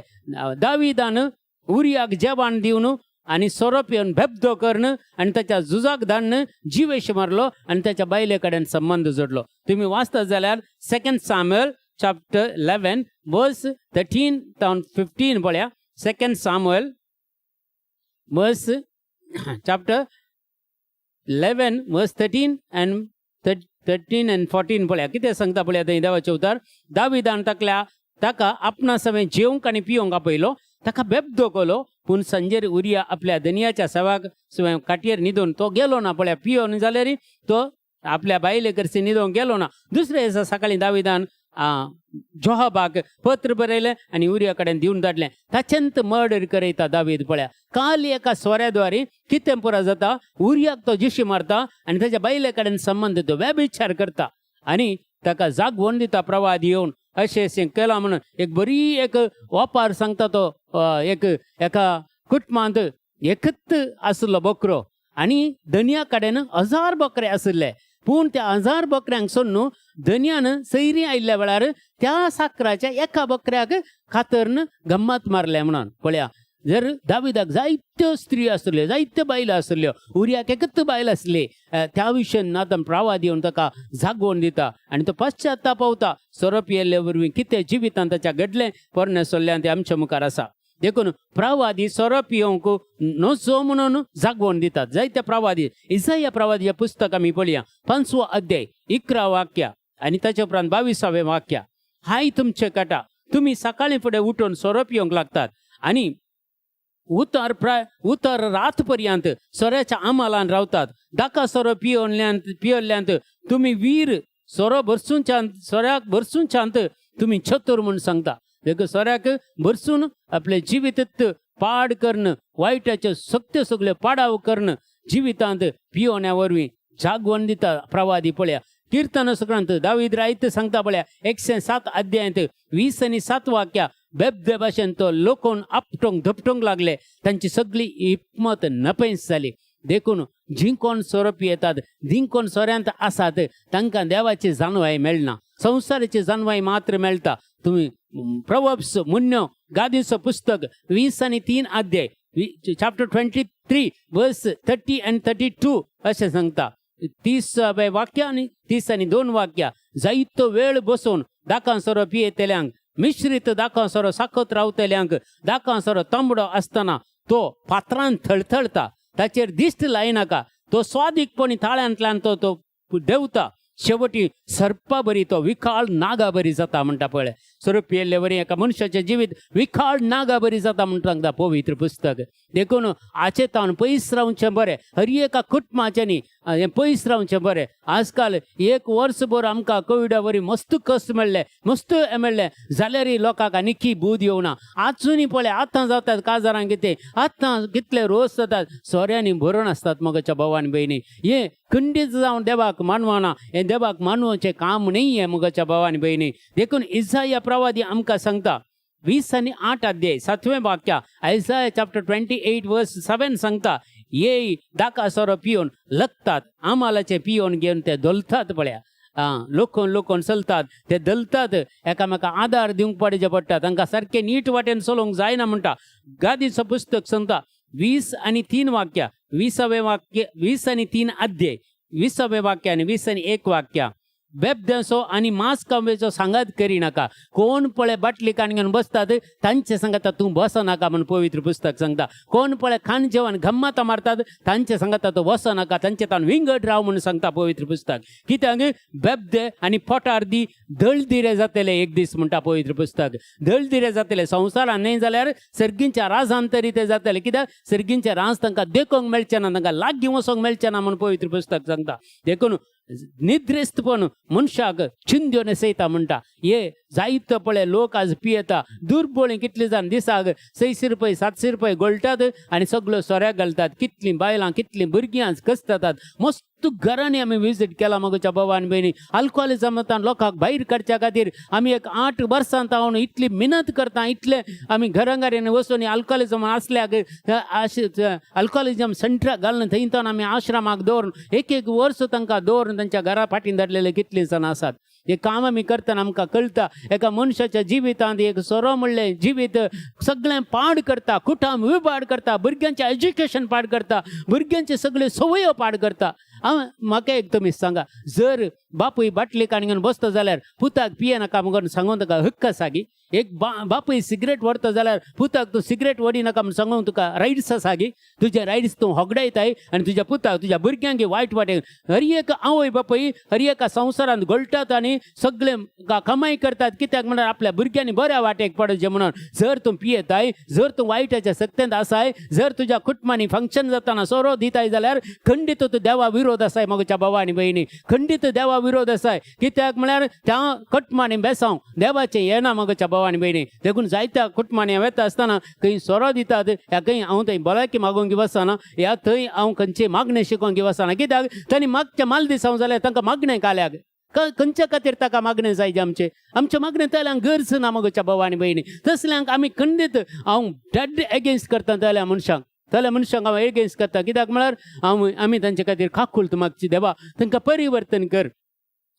दाविदान उरियाक जेवण दिवन आनी सोरो पिवन बेबदो करून आनी ताच्या झुजाक धाडून जिवेश मारलो आनी ताच्या बायले कडेन संबंध जोडलो. तुमी वाचतात जाल्यार 2 सामुएल chapter 11 verse 13 down 15 पळया. 2 Samuel verse chapter 11 verse 13 and 14 पळया कितें सांगता. पळया थंय देवाचें उतर. दाविदान ताका आपणा सवें जेवंक आनी पियोंक आपयलो. ताका बेबदो केलो. पूण सांजेर उरिया आपल्या धनियाच्या सेवाक सवें काटयेर न्हिदोवन तो गेलो ना. पळया पियोन जाल्यार तो आपल्या बायले कडचे न्हिदोंक गेलो ना. दुसऱ्या दिसा सकाळीं दाविदान जोहाबाक पत्र बरयलें आनी उरिया कडेन दिवन धाडलें. ताच्यांत मर्डर करयता दावीद. पळया काल एका सोऱ्याद्वारे कितें पुरा जाता. उरियाक तो जिशी मारता आनी ताच्या बायले कडेन संबंध तो व्यभिचार करता आनी ताका जागवण दिता प्रवाद येवन अशें केलां म्हणून. एक बरी एक ओपार सांगता तो. एका कुटुंबांत एकच आसलो बकरो आनी धनिया कडेन 1000 बकरे आसले. पूण त्या 1000 बकऱ्यांक सोडून धन्यान सैरी आयिल्ल्या वेळार त्या साकराच्या एका बकऱ्याक खातरन गम्मत मारले म्हणून. पळया जर दाविदाक जायत्यो स्त्री आसल्यो, जायत्यो बायलो आसल्यो, उरियाक एकच बायल आसली, त्या विशयान नातन प्रावाद येवन ताका जागोवन दिता आनी तो पश्चाताप पावता. सोरो पियेल्ले वरवीं कितें जिवितांत ताच्या घडलें पोरण्या सोल्ल्यान तें आमच्या मुखार आसा. देखून प्रवादी सोरो पियोंक नोचो म्हणून जागवण दितात जायत्या प्रवादी इसाया प्रवादीच्या पुस्तक आम्ही पळया 5वो अध्याय 11 वाक्य आणि त्याच्या उपरांत 22 वाक्य. हाय तुमचे काटा तुम्ही सकाळी फुडें उठून सोरो पियोंक लागतात आणि उतर रातपर्यंत सोऱ्याच्या आमालान रावतात. दाका सोरो पियोल्यांत तुम्ही वीर सोरो सोऱ्याक भरसूंच्यात तुम्ही चतुर म्हणून सांगता. देखो सोऱ्याक भरसून आपले जिवित पाड करणं वाईटाचे सगळे पाडाव करणं जिवितांत पियोवण्या वरवीं जागवण दिता प्रवादी पळया. कीर्तन संक्रांत दावीद रायत सांगता पळया 107 अध्यायांत 20 आणि 7 वाक्या. बेबदे भाशेन तो लोकोन आपटोंक धपटोंक लागले. तांची सगळी हिम्मत नपैस जाली. देखून जिंकोन सोरो पियेतात जिंकोन सोऱ्यांत आसात तांकां देवाची जाणवाय मेळना संसाराची जाणवाय मात्र मेळटा. तुम्ही प्रोवर्ब्स मुन्यो गादीचं पुस्तक 20 आणि 3 अध्याय चॅप्टर 23 वर्स 30 and 32 असे सांगता. 30 वाक्य आणि 30 आणि 2 वाक्य. जायतो वेळ बसून दाकां सोरो पियेतल्यांक मिश्रित दाकां सोरो साखत रावतल्यांक दाकां सोरो तांबडो आसतना तो फातरान थळथळता. ताचेर दिश्ट लायनाका. तो स्वादिकपणी ताळ्यांतल्यान तो देवता. शेवटी सर्पा बरी तो विखाळ नागा बरी जाता म्हणटा पळय. सोरो पियेल्ले वरी एका मनशाचे जिवीत विखाळ नागा बरी जाता म्हणटा सांगता पवित्र पुस्तक. देखून आचेतावन पयस रावचें बरें. हर एका कुटुंबाच्यानी पयस रावचें बरें. आजकाल 1 वर्सभर आमकां कोविडा वरी मस्त कश्ट मेळ्ळे मस्त मेळ्ळे जाल्यारय लोकांक आनीकी बूद येवना. आजूनय पळय आतां जातात काजारां कितें आतां कितले रोस जातात सोऱ्यांनी भरून आसतात मगच्या भावान बहिणी. हे खंडीत जावन देवाक मानवाना हे देवाक मानवाचें काम नाही आहे मगच्या भावान बहिणी. देखून इसाया प्रवादी आमकां सांगता 20 आणि 8 अध्याय 7वें वाक्य. आयसाया चॅप्टर 28 वर्स 7 सांगता ये दाका सोरो पियोन लगतात आमालाचे पियोन घेवन ते दलतात पळया. लोकोन चलतात ते दलतात एकामेकांक आदार दिवंक पडचे पडटा. तांकां सारकें नीट वाटेन चलोवंक जायना म्हणटा. गादीचं पुस्तक सांगता 20 आणि 3 वाक्य 20वें वाक्य 20 आणि 3 अध्याय 20वें वाक्य आणि 20 आणि 1 वाक्य. बेबदेसो आणि मांस कांबेचो सांगात करी नाका. कोण पळय बाटली काण घेवन बसतात तांचे सांगता तूं बसो नाका म्हणून पवित्र पुस्तक सांगता. कोण पळय खाण जेवण गम्मात मारतात तांचे सांगता तो बसो नाका तांचे तान विंगड राव म्हणून सांगता पवित्र पुस्तक. कित्याक बेबदे आणि पोटार दी दळदिरे जातले एक दीस म्हणटा पवित्र पुस्तक. दळदिरे जातले संवसारान न्हय जाल्यार सर्गींच्या राजांत तरी ते जातले. कित्याक सर्गींचे राज तांकां देखूंक मेळचे ना तांकां लागीं वचोंक मेळचे ना म्हणून पवित्र पुस्तक सांगता. देखून निद्रेस्तपण मनशाक चिंद्यो नेसयता म्हणटा. हे जायतो पळय लोक आज पियेता. दुर्बळी कितली जाण दिसाक 600 रुपये 700 रुपये गोळटात आणि सगळं सोऱ्याक घालतात. कितलीं बायलां कितलीं भुरगीं आज कसतात. मस्त घरांनी आमी विजीट केला मगच्या भावान बहिणी. अल्कोहोलिजमांतल्यान लोकांक भायर काडच्या खातीर आमी एक 8 वर्सांत हांव इतली मेहनत करता. इतले आमी घराघरांनी वचून अल्कोहोलिजम आसल्याक अल्कोहोलिजम सेंटराक घालून थंयच्यान आमी आश्रमाक दवरून एक वर्स तांकां दवरून तांच्या घरा फाटीं धाडलेले कितले जाण आसात. हे काम आमी करतना आमकां कळटा एका मनशाच्या जिवितांत एक सोरो म्हणलें जिवीत सगळें पाड करता. कुटुंब विबाड करता. भुरग्यांचें एज्युकेशन पाड करता. भुरग्यांचे सगळे सवयो पाड करता. म्हाका एक तुमी सांगा जर बापूय बाटली काण घेवन बसता जाल्यार पुताक पिये नाका म्हणून सांगून तुका हक्क आसा गी. एक बापूय सिगरेट व्हरता जाल्यार पुताक तूं सिगरेट व्हडी नाका म्हणून सांगून तुका रायट्स आसा गी. तुजे रायट्स तूं होगडायताय आनी तुज्या पुताक तुज्या भुरग्यांक वायट वाटेक हर एक आवय बापूय हर एका संवसारांत घोळटात आनी सगळे कमाई करतात. कित्याक म्हणल्यार आपल्या भुरग्यांनी बऱ्या वाटेक पडचे म्हणून. जर तूं पियेताय जर तूं वायटाच्या सक्तेंत आसाय जर तुज्या कुटुंबांनी फंक्शन जाताना सोरो दिताय जाल्यार खंडीत तूं देवा विरोध आसाय मगच्या भावानी बहिणी. खंडीत देवा विरोध आसाय. कित्याक म्हळ्यार त्या कुटुंबांनी बेसांव देवाचें येना मगच्या भावानी बहिणी. देखून जायत्या कुटुंबांनी वेता आसतना खंय सोरो दितात ह्या खंय हांव थंय भलायकी मागोवंक वचना ह्या थंय हांव खंयचे मागणें शिकोवंक वचना. कित्याक तांणी मागच्या माल दिसांव जाल्यार तांकां मागणें काल्याक खंयच्या खातीर ताका मागणें जाय आमचें मागणें तल्यांक गरज ना मगच्या भावानी बहिणी. तसल्यांक आमी खंडीत हांव डेड एगेन्स्ट करता तल्या मनशांक हांव एगेन्स्ट करता. कित्याक म्हळ्यार आमी तांचे खातीर खाकूल मागची देवा तांकां परिवर्तन कर.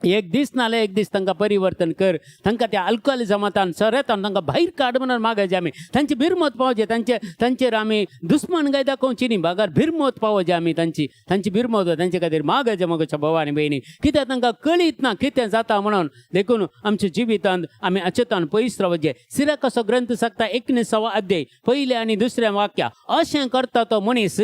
एक दीस नाल्या एक दीस तांकां परिवर्तन कर, तांकां त्या अल्कोहोलिजमांतल्यान सरेतान तांकां भायर काड म्हणून मागयचें आमी. तांची भिरमत पावचे, तांचेर आमी दुस्मन गाय दाखोवची न्ही, भागार भिरमत पावोवची आमी. तांची भिरमत तांचे खातीर मागयचें मोगच्या भावा आनी भयणी. कित्याक तांकां कळीत ना कितें जाता म्हणून. देखून आमच्या जिवितांत आमी अचेतान पयस रावचे. सिराकाचो ग्रंथ सांगता 19वा अध्याय 1 आनी 2 वाक्या, अशें करता तो मनीस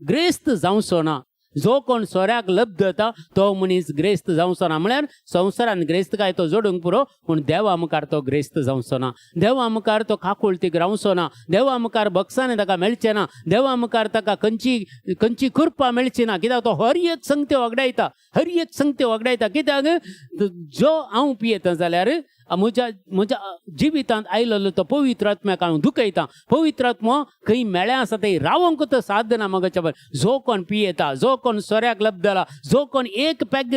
ग्रेस्त जावचो ना. जो कोण सोऱ्याक लब्ध जाता तो मनीस ग्रेस्त जावचो ना. म्हळ्यार संवसारान ग्रेस्त काय तो जोडूंक पुरो, पूण देवा मुखार तो ग्रेस्त जावचो ना. देवा मुखार तो काकुळतीक रावचो ना. देवा मुखार बक्षांनी ताका मेळचें ना. देवा मुखार ताका खंयची कुरपा मेळची ना. कित्याक तो हर एक संगती वगडायता. कित्याक जो हांव पियेता जाल्यार म्हज्या जिवितांत आयलो तो पवित्र आत्म्याक हांव दुखयता. पवित्र आत्मो खंय मेळ्या आसा थंय रावंक तो साध्य ना मोगाच्या भावा. जो कोण पियेता, जो कोण सोऱ्याक लब्ध जाला, जो कोण एक पॅग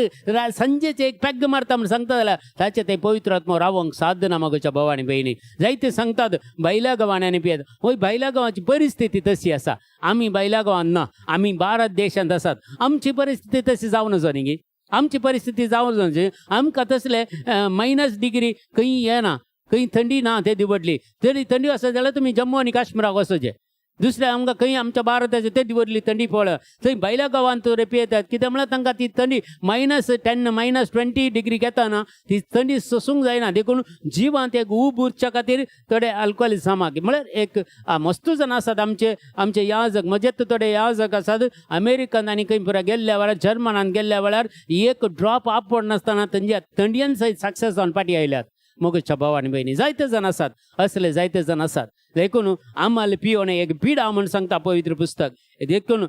संजेचे एक पॅग मारता म्हण सांगता जाल्यार ताचे थंय पवित्र आत्मो रावंक साध्य ना मोगाच्या भावा आनी भयणी. जायते सांगतात भायल्या गांवांनी पियेता. वय भायल्या गांवांची परिस्थिती तशी आसा. आमी भायल्या गांवांत ना, आमी भारत देशांत आसात. आमची परिस्थिती तशी जावं नजो न्ही. आमची परिस्थिती जावं म्हणजे आमकां तसले -डिग्री खंय येना, खंय थंडी ना ते दिवडली. तरी थंडी आसा जाल्यार तुमी जम्मू आनी काश्मीराक वचचें. दुसरें आमकां खंय आमच्या भारताचे ते दिवडली थंडी पळय. थंय भायल्या गांवांत तर पियेतात. कित्याक म्हळ्यार तांकां ती थंडी -10 -20 डिग्री घेता ना, ती थंडी सोसूंक जायना. देखून जिवांत एक उब उरच्या खातीर थोडे अल्कोहोलिजमाक म्हळ्यार एक मस्तू जाण आसात आमचे याजक. म्हजेच थोडे याजक आसात अमेरिकन आनी खंय पुरा गेल्ल्या वेळार जर्मनान गेल्ल्या वेळार एक ड्रॉप आपड नासतना थंडी थंडयेन सयत सक्सेस जावन फाटी आयल्यात मोगच्या भावा आनी भयणी. जायते जाण आसात, असले जायते जाण आसात. देखून आम्हाला पियोने एक पिडा म्हण सांगता पवित्र पुस्तक. देखून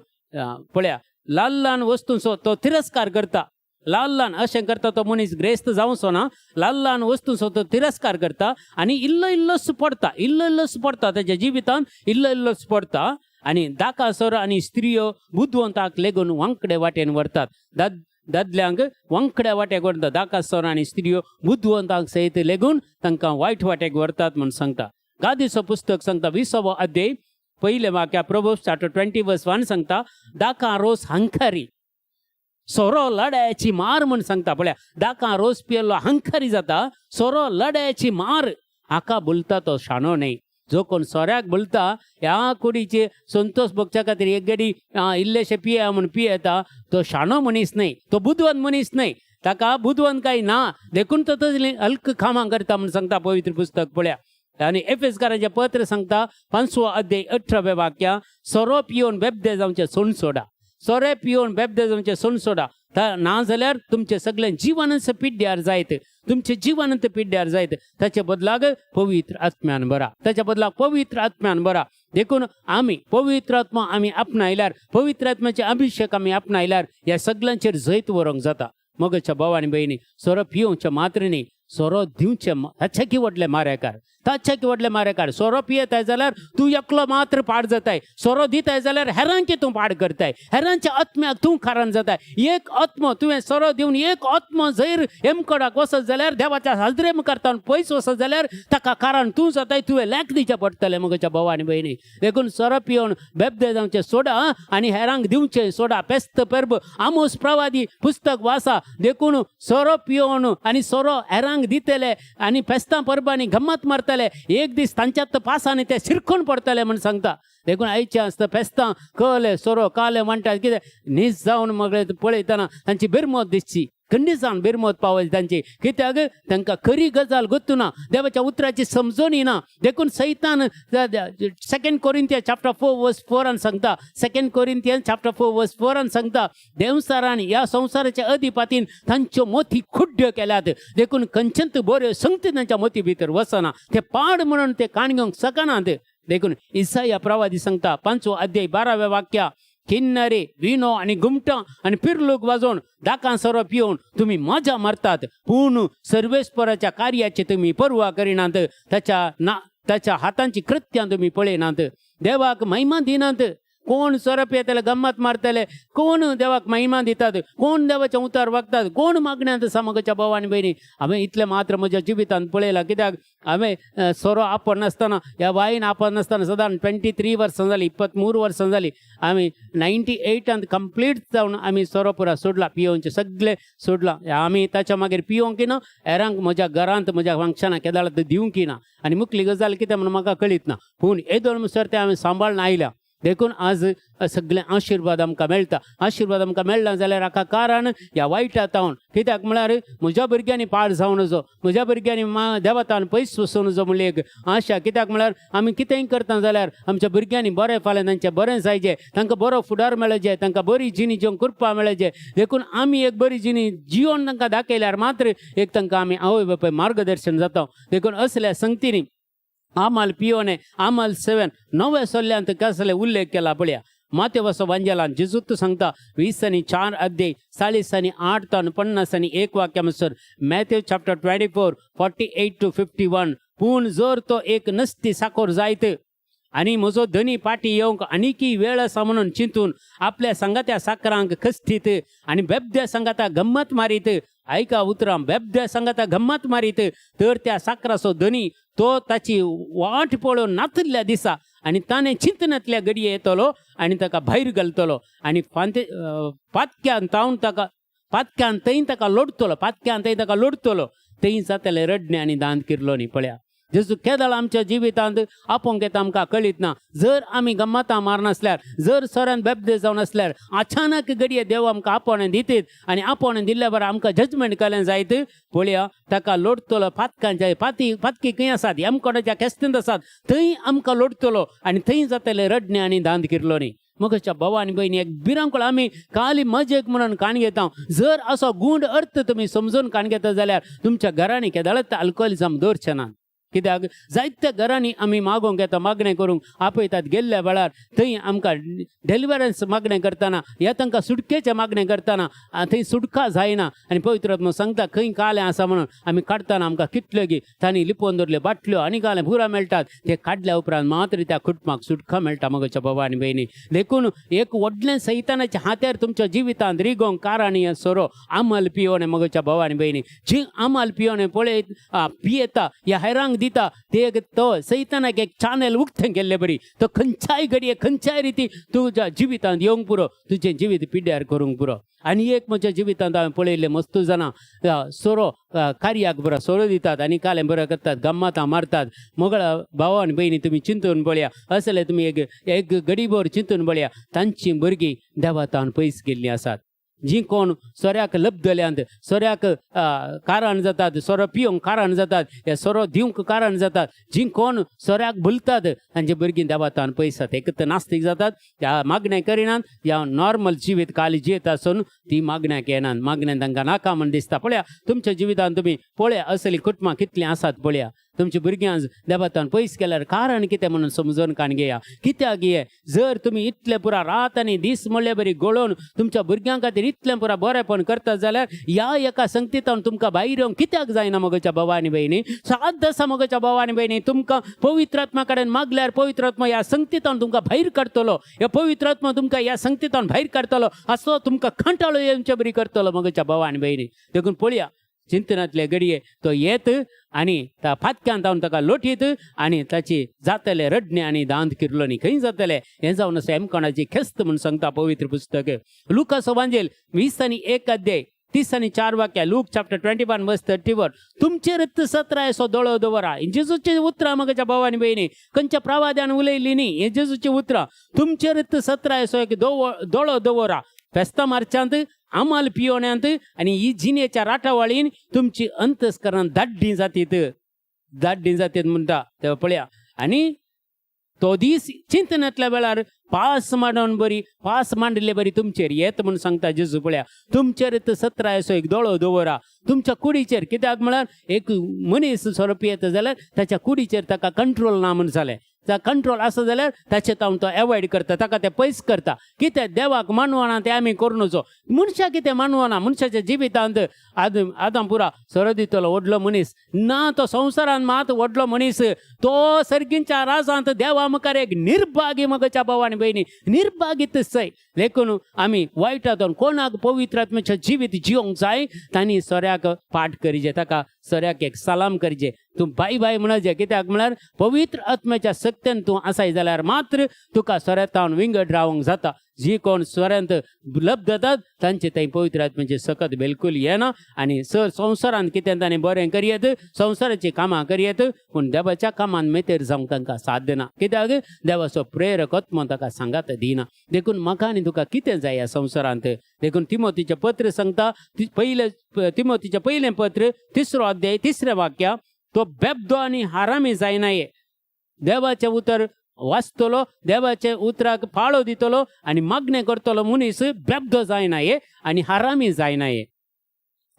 पळया, ल्हान वस्तूंचो तो तिरस्कार करता. ल्हान अशें करता तो मनीस ग्रेस्त जावचो ना. ल्हान वस्तूंचो तो तिरस्कार करता आनी इल्लोच पडटा ताच्या जिवितांत इल्लोच पडटा. आनी दाका सोर आनी स्त्रियो बुद्धवंताक लेगून वांकडे वाटेन व्हरतात. दादल्यांक वांकड्या वाट्याक व्हरतात. दाका सोर आनी स्त्रियो बुद्धवंताक सयत लेगून तांकां वायट वाट्याक व्हरतात म्हण सांगता. गादीचो पुस्तक सांगता 20वा अध्याय 1 वाक्या, Proverbs chapter 20:1 सांगता, दाका रोस हंकारी सोरो लड्याची मार म्हण सांगता. पळया, दाका रोस पियल्लो हंकारी जाता, सोरो लड्याची मार. हाका बोलता तो शाणो न्हय. जो कोण सोऱ्याक बोलता ह्या कुडीचे संतोष भोगच्या खातीर एक गडी इल्लेशे पिया म्हूण पियेता, तो शाणो मनीस न्हय, तो बुद्धवंत मनीस न्हय. ताका बुद्धवंत काय ना. देखून तो तसली हल्क कामां करता म्हण सांगता पवित्र पुस्तक. पळया, आनी एफेसकारांचे पत्र सांगता 5वा अध्याय 18 वाक्या, सोरो पियोन बेबदे जावचे सोण सोडा. सोरे पियोन बेबदे जावचे सोण सोडा. ना जाल्यार तुमचे सगळे जिवनच पिड्ड्यार जायत. तुमचे जिवनंत पिड्ड्यार जायत. ताचे बदलाक पवित्र आत्म्यान बरा. ताच्या बदलाक पवित्र आत्म्यान बरा. देखून आमी पवित्र आत्मा आमी आपणायल्यार, पवित्र आत्म्याचे अभिषेक आमी आपणायल्यार ह्या सगळ्यांचेर जैत व्हरोंक जाता. मोगच्या भावा आनी भयणी, सोरो पियोवचे मात्र न्ही, सोरो दिवचे ताचे की व्हडले मारेकार. सोरो पियेताय जाल्यार तूं एकलो मात्र पाड जाताय. सोरो दिताय जाल्यार हेरांचे तूं पाड करताय. हेरांच्या आत्म्याक तूं कारण जाताय. एक आत्मो तुवें सोरो दिवन एक आत्मो जर हेमकोडाक वचत जाल्यार, देवाच्या हाजरे मुखार पयस वचत जाल्यार ताका कारण तूं जाताय. तुवें लेख दिवचे पडटलें मोगच्या भावा आनी भयणी. देखून सोरो पियोन बेबदे जावचे सोडा आनी हेरांक दिवचे सोडा. पेस्त पर्ब आमोस प्रवादी पुस्तक वाचा. देखून सोरो पियोन आनी सोरो हेरांक दितले आनी पेस्तां पर्बांनी गम्मत मारतले. एक दीस तांच्यात पासांनी ते शिरकून पडतले म्हण सांगता. देखून आयच्या आसता पेस्तां कळले सोरो काले म्हणटात. कितें न्हीस जावन मगळे पळयतना तांची बिरमत दिसची. खंडीसान बिरमत पावली तांची. कित्याक तांकां खरी गजाल गोत्तू ना. देवाच्या उतराची समजून येना. देखून सैतान 2 कोरिंथियन्स chapter 4:4 सांगता. 2 कोरिंथियन्स chapter 4:4 सांगता, देवसारान ह्या संवसाराच्या अधिपतीन तांच्यो मोती खुड्ड्यो केल्यात. देखून खंयच्योच बऱ्यो संगती तांच्या मोती भितर वचना. ते पाड म्हणून ते काण घेवंक शकनात. देखून इसाया प्रवादी सांगता 5वा अध्याय 12व्या वाक्या, किन्नरे विणो आनी घुमटां आनी पिरलूक वाजोवन दाकां सोरो पिवून तुम्ही मजा मारतात, पूण सर्वेस्पराच्या कार्याची तुम्ही पर्वा करिनात. ताच्या हातांची कृत्यां तुम्ही पळयनात. देवाक महिमा दिनात. कोण सोरप येतले गंमत मारतले कोण देवाक महिमा दितात कोण देवाचे उतार वागतात कोण मागण्यांत समोगच्या भावानी बहिणी हांवें इतले मात्र म्हज्या जिवितांत पळयलां कित्याक हांवें सोरो आपण नासतना ह्या बाईन आपण नासतना सदां 23 वर्सां जालीं 23 वर्सां जालीं आमी 98 कंप्लीट जावन आमी सोरो पुरा सोडला पियोवचे सगळे सोडलां आमी ताच्या मागीर पियोवंक ना हेरांक म्हज्या घरांत म्हज्या वांगशांना केदाळ दिवंक ना आनी मुखली गजाल कितें म्हणून म्हाका कळीत ना पूण येदोळ म्हणसर ते हांवें सांबाळून आयल्या देखून आज सगळे आशिर्वाद आमकां मेळटा आशिर्वाद आमकां मेळना जाल्यार हाका कारण ह्या वायटांतावन कित्याक म्हळ्यार म्हज्या भुरग्यांनी पाड जावन नजो म्हज्या भुरग्यांनी देवातान पयस वचून नजो म्हणली एक आशा कित्याक म्हळ्यार आमी कितेंय करता जाल्यार आमच्या भुरग्यांनी बरें फाल्यां तांचें बरें जायचें तांकां बरो फुडार मेळचें तांकां बरी जिणी जिवंक करपा मेळचें देखून आमी एक बरी जिणी जिवन तांकां दाखयल्यार मात्र एक तांकां आमी आवय बापाय मार्गदर्शन जाता देखून असल्या संगतींनी आमाल पियोने आमाल 7 9 सोल्ल्यांत कसले उल्लेख केला पळया मातेवसो वांजेलान जेजूत सांगता 20:4 अध्याय 40:8 तो 50:1 वाक्यानुसार मॅथ्यू चॅप्टर 24 48 to 51 पूण जर तो एक नसती साकोर जायत आणि म्हजो धनी पाटी येवंक आनीकी वेळ आसा म्हणून चिंतून आपल्या संगात्या साकरांक खस्तीत आणि बेबद्या संगाता गंमत मारीत ऐका उतरां बेबद्या संगाता गंमत मारीत तर त्या साकराचो धनी तो ताची वाट पळोवन नातरल्या दिसा आणि ताणें चिंतनांतल्या घडये येतलो आणि ताका भायर घालतलो आणि पातक्यान तावन ताका पातक्यान थंय ताका लोडतलो पातक्यान थंय ताका लोडतलो थंय जातलें रडणें आनी दांत किरलोनी पळया जेजू केदाळ आमच्या जिवितांत आपोवंक येता आमकां कळीत ना जर आमी गम्मतां मारनासल्यार जर सोऱ्यान बेबदे जावन आसल्यार अचानक घडये देव आमकां आपोवणें दितीत आनी आपोवणें दिल्ल्या बरें आमकां जजमेंट केलें जायत पळया ताका लोडतलो पातकांच्या पातकी खंय आसात एमकोडाच्या केस्तींत आसात थंय आमकां लोडतलो आनी थंय जातलें रडणें आनी दांत किरलोनी मगच्या भवानी बहिणी एक बिरांकुळ आमी काली मजेक म्हणून काण घेता जर असो गूढ अर्थ तुमी समजून काण घेता जाल्यार तुमच्या घरांनी केदाळत अल्कोहोलिझम दवरचें ना कित्याक जायत्या घरांनी आमी मागोवंक येता मागणें करूंक आपयतात गेल्ल्या वेळार थंय आमकां डेलिव्हरन्स मागणें करतना या तांकां सुटकेचें मागणें करतना थंय सुटका जायना आनी पवित्र आत्मा सांगता खंय कालें आसा म्हणून आमी काडटना आमकां कितल्यो गी तांणी लिपोवन दवरल्यो बाटल्यो आनी कालें पुरा मेळटात ते काडल्या उपरांत मात्र त्या कुटुंबाक सुटका मेळटा मगच्या भवानी बहिणी देखून एक व्हडलें सैतानाच्या हात्यार तुमच्या जिवितांत रिगोंक कारण हें सोरो आमल पियोवणें मगच्या भवानी बहिणी जी आमल पियोवणें पळय पियेता ह्या हेरांक दिता ते तो सैतानाक एक चॅनल उक्तें केल्ले बरी तो खंयच्याय घडये खंयच्याय रिती तुज्या जिवितांत येवंक पुरो तुजें जिवीत पिड्ड्यार करूंक पुरो आनी एक म्हज्या जिवितांत हांवें पळयल्लें मस्तू जाणां सोरो कार्याक बरो सोरो दितात आनी कालें बरो करतात गम्मतां मारतात मोगळा भावान भयणी तुमी चिंतून पळया असले तुमी एक घडीभर चिंतून पळया तांची भुरगीं देवातान पयस गेल्लीं आसात जी कोण सोऱ्याक लब्धल्यांत सोऱ्याक कारण जातात सोरो पिवंक कारण जातात हे सोरो दिवंक कारण जातात जी कोण सोऱ्याक भुलतात तांचे भुरगीं देवातान पयसात एक तर नास्तीक जातात ह्या मागण्या करिनात ह्या नॉर्मल जिवीत काली जियेत आसून ती मागण्याक येनात मागण्यान तांकां नाका म्हण दिसता पळया तुमच्या जिवितांत तुमी पळया असली कुटुंबां कितलीं आसात पळया तुमच्या भुरग्यांक देवातान पयस केल्यार कारण कितें म्हणून समजून काण घेया कित्याक हे जर तुमी इतले पुरा रात आनी दीस म्हणले बरी गळोवन तुमच्या भुरग्यां खातीर इतलें पुरा बरेंपण करतात जाल्यार ह्या एका संगतींतान तुमकां भायर येवंक कित्याक जायना मगच्या भवानी बहिणी सात आसा मगच्या भवानी बहिणी तुमकां पवित्र आत्मा कडेन मागल्यार पवित्र आत्मा ह्या संगतींतान तुमकां भायर काडटलो हे पवित्र आत्मा तुमकां ह्या संगतींतान भायर काडटलो असो तुमकां खंटाळो येवचे बरी करतलो मगच्या भवानी बहिणी देखून पळया चिंतनांतले घडये तो येत आनी त्या फातक्यान तावन ताका लोटयत आनी ताची जातले रडणे आनी दांत किरलोनी खंय जातले हें जावन असो एमकोणाची खेस्त म्हूण सांगता पवित्र पुस्तक लुकाचो वांजेल 20:1 अध्याय 30:4 वाक्या लूक चॅप्टर 21 वर्स 30 तुमचे रक्त 17 असो दोळो दवरा जेजूची उतरां मगच्या भावानी बहिणी खंयच्या प्रवाद्यान उलयल्ली न्ही हे जेजूची उतरां तुमचे रक्त 17 असो एक दोळो दवरा फेस्तां मार्चांत आमाल पियोण्यांत आनी ही जिनेच्या राटावळीन तुमची अंतस्करण धाड्डी जातीत म्हणटा तेव्हा पळया आनी तो दीस चिंतनांतल्या वेळार पास मांडले बरी तुमचेर येत म्हणून सांगता जेजू पळया तुमचेर 17 असो एक दोळो दवरा तुमच्या कुडीचेर कित्याक म्हळ्यार एक मनीस सोरो येता जाल्यार ताच्या कुडीचेर ताका कंट्रोल ना म्हणून जालें कंट्रोल आसा जाल्यार ताचे तावन तो एवॉयड करता ताका ते पयस करता कितें देवाक मानवना ते आमी करूं नजो मनशाक कितें मानवना मनशाच्या जिवितांत आतां पुरा सोरो दितलो व्हडलो मनीस ना तो संवसारांत मात व्हडलो मनीस तो सर्गींच्या राजांत देवा मुखार एक निर्भागी मगच्या भावानी आनी बहिणी निर्भागीतच देखून आमी वायटांतून कोणाक पवित्र आत्म्याचें जिवीत जिवंक जाय तांणी सोऱ्याक पाठ करिजे ताका सोऱ्याक एक सलाम करिजे तूं बाय बाय म्हणजे कित्याक म्हळ्यार पवित्र आत्म्याच्या सक्तीन तूं आसाय जाल्यार मात्र तुका सोऱ्यातावन विंगड रावंक जाता जी कोण सोऱ्यांत लब्ध जातात तांचे थंय पवित्र आत्म्याचे सकत बिलकूल येना आनी संवसारांत कितें ताणें बरें करयेत संवसाराची कामां करयेत पूण देवाच्या कामान मेतेर जावंक तांकां साध्य ना कित्याक देवाचो प्रेरक आत्मो ताका सांगात दिना देखून म्हाका आनी तुका कितें जाय ह्या संवसारांत देखून तिमोथीचें पत्र सांगता तिमोथीचें पयलें पत्र 3रो अध्याय 3रे वाक्य तो बेब्दो आनी हारामी जायनाये देवाचें उतर वाचतलो देवाचे उतराक पाळो दितलो आनी मागणें करतलो मनीस बेब्दो जायनाये आनी हारामी जायनाये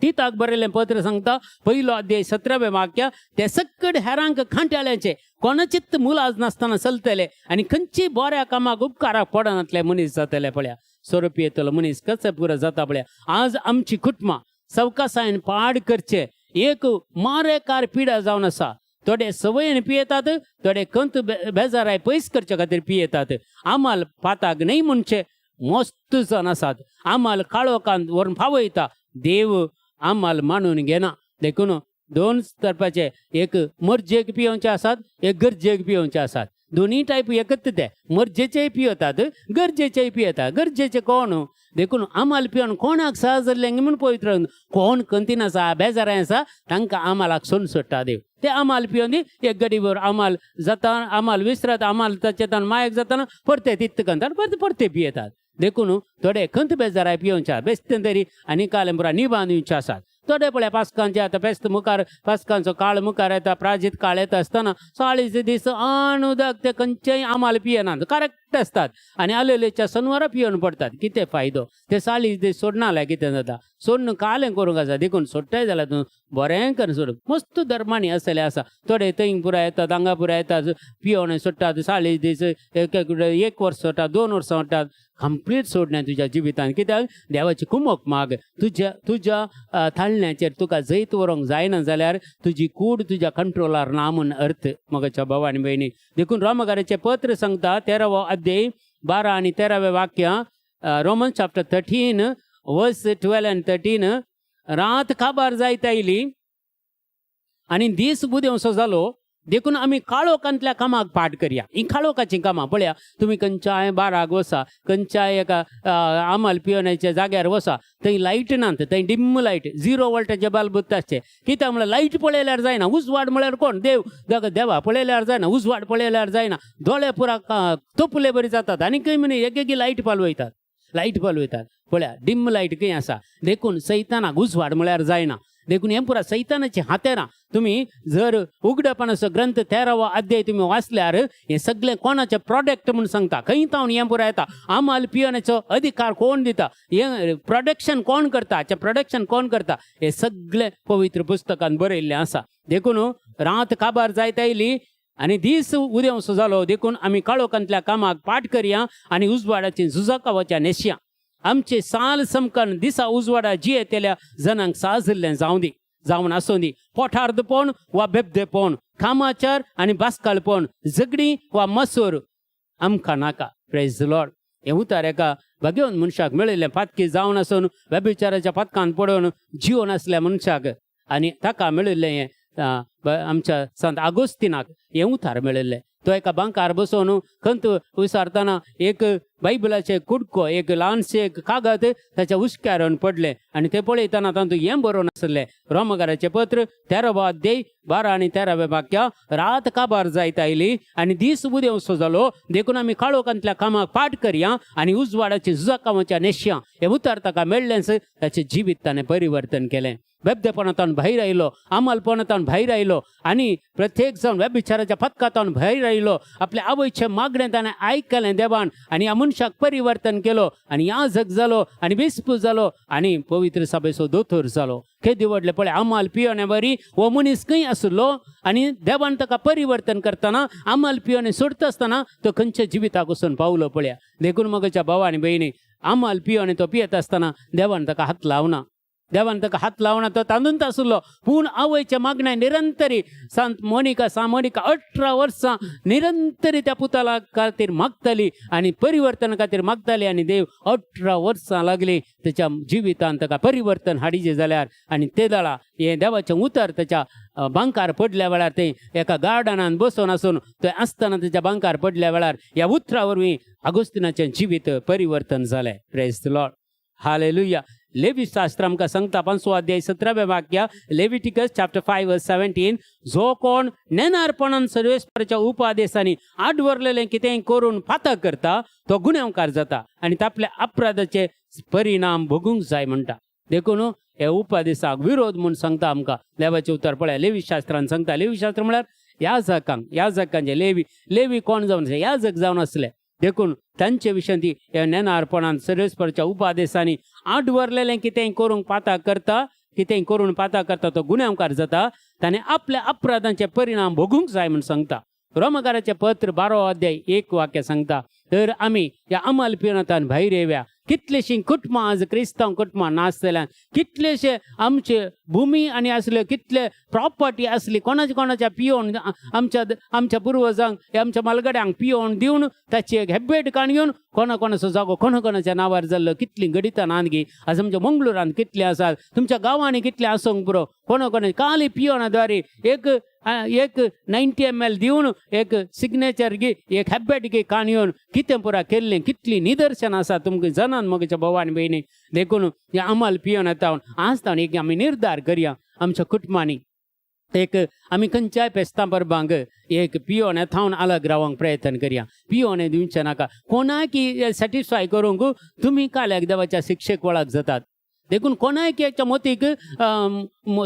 तिताक बरयलें पत्र सांगता 1 अध्याय 17वें वाक्य ते सकट हेरांक खांट्याल्याचे कोणाचीच मुलाज नासतना चलतले आनी खंयची बऱ्या कामाक उपकाराक पडनातले मनीस जातले पळया स्वरूप येतलो मनीस कसो पुरो जाता पळया आज आमची कुटुंबां सवकासायन पाड करचे एक मारेकार पिडा जावन आसा थोडे सवयीन पियेतात थोडे कंत बेजाराय पयस करचे खातीर पियेतात आमाल पाताक न्हय म्हणचे मस्त जण आसात आमाल काळोखांत व्हरून फावयता देव आमाल मानून घेना देखून 2 तर्फाचे एक मर्जेक पियोवचे आसात एक गरजेक पियोवचे आसात दोन्ही टायप एकच ते मर्जेचेय पियेतात गरजेचेय पियेतात गरजेचे कोण देखून आमाल पिवन कोणाक सहजरलें म्हूण पवित्र कोण कंतीन आसा बेजाराय आसा तांकां आमालाक सोन सोडटा देव ते आमाल पिवन एक गडीभर आमाल जाता आमाल विसरत आमाल ताचेतान मायक जाताना परते तित्त कंतात परते पियेतात देखून थोडे खंत बेजाराय पियोवचे बेस्तेन तरी आनी कालें पुरा निबांदूचे आसात थोडे पळय पास्कांचे आतां फेस्त मुखार पास्कांचो काळ मुखार येता प्राजीत काळ येता आसतना 40 दीस उदक ते खंयचेय आमाल पियेनात करेक्ट आसतात आनी आलेलेच्या सनवरां पियोन पडटात कितें फायदो ते 40 दीस सोडना जाल्यार कितें जाता सोडून कालें करूंक आसा देखून सोडटाय जाल्यार तूं बरें करून सोड मस्त धर्मांनी आसले आसा थोडे थंय पुराय येतात हांगा पुराय येतात पियोन सोडटात 40 दीस एक वर्स सोडटात 2 वर्सां सोडटात कंप्लीट सोडण्यां तुज्या जिवितांत कित्याक देवाची कुमक माग तुज्या थाळण्याचेर तुका जैत व्हरूंक जायना जाल्यार तुजी कूड तुज्या कंट्रोलार ना म्हूण अर्थ मगाच्या भाव आनी भयणी देखून रोमकाराचें पत्र सांगता 13वो अध्याय 12 आनी 13वें वाक्य रोमन्स चॅप्टर 13 वर्स 12 आनी 13 रात काबार जायत आयली आनी दीस बुदेवसो जालो देखून आमी काळोखांतल्या कामाक पाठ करया ही काळोखाची कामां पळया तुमी खंयच्याय बाराक वसा खंयच्याय एका आमाल पियोनाच्या जाग्यार वसा थंय लायट नात थंय डिम लायट 0 वोल्टाचे बल्ब आसचे कित्याक म्हळ्यार लायट पळयल्यार जायना उजवाड म्हळ्यार कोण देवा पळयल्यार जायना उजवाड पळयल्यार जायना दोळे पुरा तोपले बरी जातात आनी खंय म्हणे एक लायट पालवयतात पळया डिम लायट खंय आसा देखून सैतानाक उजवाड म्हळ्यार जायना देखून हें पुरा सैतानाची हातेरां तुमी जर उगडपणाचो ग्रंथ 13वो अध्याय तुमी वाचल्यार हें सगळें कोणाचें प्रोडक्ट म्हूण सांगता खंय तावन हें पुरा येता आमाल पियोनाचो अधिकार कोण दिता हें प्रोडक्शन कोण करता हें सगळें पवित्र पुस्तकांत बरयल्लें आसा देखून रात काबार जायत आयली आनी दीस उदेवसो जालो देखून आमी काळोखांतल्या कामाक पाठ करया आनी उजवाडाची झुजाका वच्या नेशया आमचे साल समकन दिसा उजवाडा जियेतेल्या जनांक साजरलें जावन आसूं दी पोठार्दपण वा बेबदेपण कामाचार आनी बासकालपण झगडी वा मसूर आमकां नाका प्रेज द लॉर्ड हें उतार एका भगवंत मनशाक मेळिल्लें पातकी जावन आसून व्यभिचाराच्या पातकांत पडून जिवन आसल्या मनशाक आनी ताका मेळिल्लें हें आमच्या संत आगोस्तिनाक हें उतार मेळिल्लें तो एका बांकार बसून खंत विचारतना एक बायबलाचे कुडको एक ल्हानशे कागद ताच्या उस्क्यार पडले आनी ते पळयतना तातूंत हें बरोवन आसलें रोमकाराचें पत्र 13वो अध्याय 12 आनी 13वें वाक्य रात काबार जायत आयली आनी दीस उदेवसो जालो देखून आमी काळोखांतल्या कामाक पाठ करया आनी उजवाडाची झुजाकामाच्या नेशया हें उतार ताका मेळ्ळेंच ताचें जिवीत ताणें परिवर्तन केलें बेबदेपणांतल्यान भायर आयलो आमालपणांतल्यान भायर आयलो आनी प्रत्येक जावन व्यभिचाराच्या पथकांतल्यान भायर आयलो आपल्या आवयचें मागणें ताणें आयकलें देवान आनी ह्या मनशाक परिवर्तन केलो आनी याजक जालो आनी बिस्प जालो आनी पवित्र सभेचो दोतोर जालो केदी व्हडलें पळय आमाल पियोने बरी हो मनीस खंय आसलो आनी देवान ताका परिवर्तन करतना आमाल पियोने सोडता आसतना तो खंयच्या जिविताक वचून पावलो पळया देखून मगाच्या भाव आनी भयणी आमाल पियोने तो पियेत आसतना देवान ताका हात लावना देवान ताका हात लावना तो तांदूंत आसलो पूण आवयच्या मागण्या निरंतरी सांत मोनिका 18 वर्सां निरंतरी त्या पुताला खातीर मागताली आनी परिवर्तन खातीर मागताली आनी देव 18 वर्सां लागली त्याच्या जिवितांत ताका परिवर्तन हाडिचें जाल्यार आनी ते दाळा हे देवाचें उतर त्याच्या बांकार पडल्या वेळार ते एका गार्डनान बसून आसून थंय आसतना त्याच्या बांकार पडल्या वेळार ह्या उतरा वरवीं अगोस्तिनाचें जिवीत परिवर्तन जालें. Praise the Lord. हालेलुया. लेवी शास्त्र आमकां सांगता 5 अध्याय 17वें वाक्य लेविटिकस चॅप्टर 5 वर्स 17 जो कोण नेनारपणान सर्वेस्पराच्या उपादेशांनी आडवरलेलें कितेंय करून फातर करता तो गुन्यांवकार जाता आनी आपल्या अपराधाचे परिणाम भोगूंक जाय म्हणटा. देखून हे उपादेशाक विरोध म्हूण सांगता आमकां देवाचें उतर पळय लेवी शास्त्रान सांगता. लेवी शास्त्र म्हळ्यार याजकांचे लेवी कोण जावन याजक जावन आसले. देखून तांचे विशयी ती नेनारपणान सर्वेस्पराच्या उपादेशांनी आडवरलेलें कितेंय करूंक पाता करता तो गुन्यांवकार जाता ताणें आपल्या अपराधांचे परिणाम भोगूंक जाय म्हूण सांगता. रोमकाराचें पत्र 12 अध्याय 1 वाक्य सांगता तर आमी ह्या अमल पियेनांतल्यान भायर येवया. कितलीशीं कुटुंबां आज क्रिस्तांव कुटुंबां नासतल्यान कितलेशे आमचे भुमी आनी आसल्यो कितले प्रॉपर्टी आसली कोणाच्या पियोन आमच्या पुर्वजांक आमच्या मालगड्यांक पियोन दिवन ताची एक हेब्बेट काणयोन कोणाचो जागो कोणाच्या नांवार जाल्लो कितली गडितां नानगी आज आमच्या मंगळुरांत कितले आसात तुमच्या गांवांनी कितले आसूंक पुरो कोणा काली पियोनाद्वारे एक 90 ml दिवन एक सिग्नेचर घे एक हेब्बेट घे काणयोन कितें पुरा केल्लें कितली निदर्शनां आसा तुमकां जनान मगच्या भोवान भयणी. देखून ह्या अमल पियोन येता आज तावन एक आमी निर्धार करया आमच्या कुटुंबांनी एक आमी खंयच्याय फेस्तां परबांक एक पियोन येथावन अलग रावंक प्रयत्न करया. पियोन दिवचें नाका कोणाक सॅटिस्फाय करूंक तुमी काल्याक देवाच्या शिक्षेक वळख जातात. देखून कोणाक एका मोतीक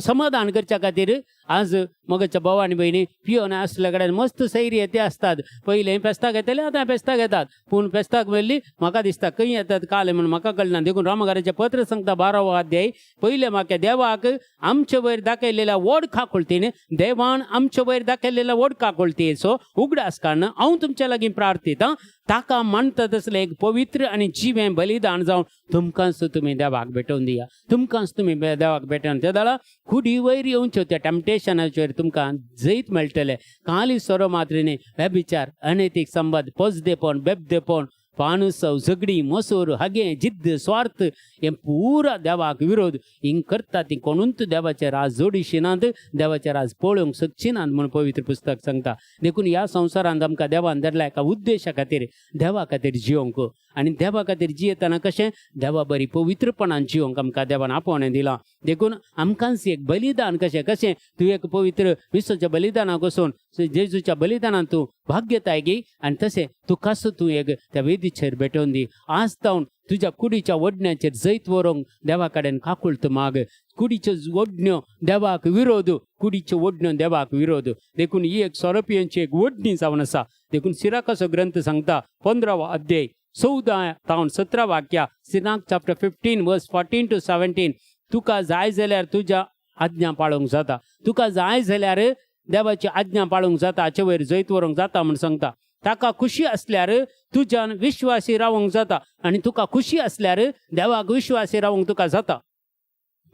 समाधान करच्या खातीर आज मगच्या भोवानी भयणी पियोन आसल्या कडेन मस्त सैरी येते आसतात. पयलें फेस्ताक येतले आतां फेस्ताक येतात पूण फेस्ताक वेल्ली म्हाका दिसता खंय येतात काल म्हणून म्हाका कळना. देखून रोमकाराचें पत्र सांगता 12 अध्याय पयले म्हाका देवाक आमचे वयर दाखयलेल्या व्हड काकुळतीन देवान आमचे वयर दाखयलेल्या व्हड काकुळतीचो उगडास काडून हांव तुमच्या लागीं प्रार्थिता ताका मानता तसलें एक पवित्र आनी जिवें बलिदान जावन तुमकांच तुमी देवाक भेटोवन दिया. तुमकांच तुमी देवाक भेटोवन त्या दाळा कुडी वयर येवच्यो त्या टेम्पटेशनाचेर तुमकां जैत मेळटलें. काली सोरो मात्रेने व्यभिचार अनैतीक संबंध पोजदेपण बेबदेपण पानुसव झगडी मसूर हगे जिद्द स्वार्थ हे पुरा देवाक विरोध हिंग करता ती कोणूच देवाचे राज जोडिशी नात देवाचे राज पळोवंक शकची नात म्हणून पवित्र पुस्तक सांगता. देखून ह्या संवसारांत आमकां देवान धरल्या एका उद्देशा खातीर देवा खातीर जियोंक आनी देवा खातीर जियेतना कशें देवा बरी पवित्रपणान जियोंक आमकां देवान आपोवणें दिलां. देखून आमकांच एक बलिदान कशें तूं एक पवित्र विश्वाच्या बलिदानाक वचून जेजूच्या बलिदानान तूं भाग घेताय गे आनी तशें तुकाच तूं एक त्या वेदीचेर भेटोवन दी. आज तावन तुज्या कुडीच्या वडण्याचेर जैत व्हरूंक देवा कडेन काकुळत माग. कुडीच्यो वडण्यो देवाक विरोध कुडीच्यो वडण्यो देवाक विरोध. देखून ही एक सोरोपियांची एक वडणी जावन आसा. देखून सिराकाचो ग्रंथ सांगता 15 अध्याय 14 तावन 17 वाक्या सिराक चॅप्टर 15 वर्स 14 to 17 तुका जाय जाल्यार तुज्या आज्ञा पाळोवंक जाता. तुका जाय जाल्यार देवाची आज्ञा पाळोवंक जाता हाचे वयर जैत व्हरूंक जाता म्हूण सांगता. ताका खुशी असल्यार तुज्यान विश्वासी रावंक जाता आनी तुका खुशी असल्यार देवाक विश्वासी रावंक तुका जाता.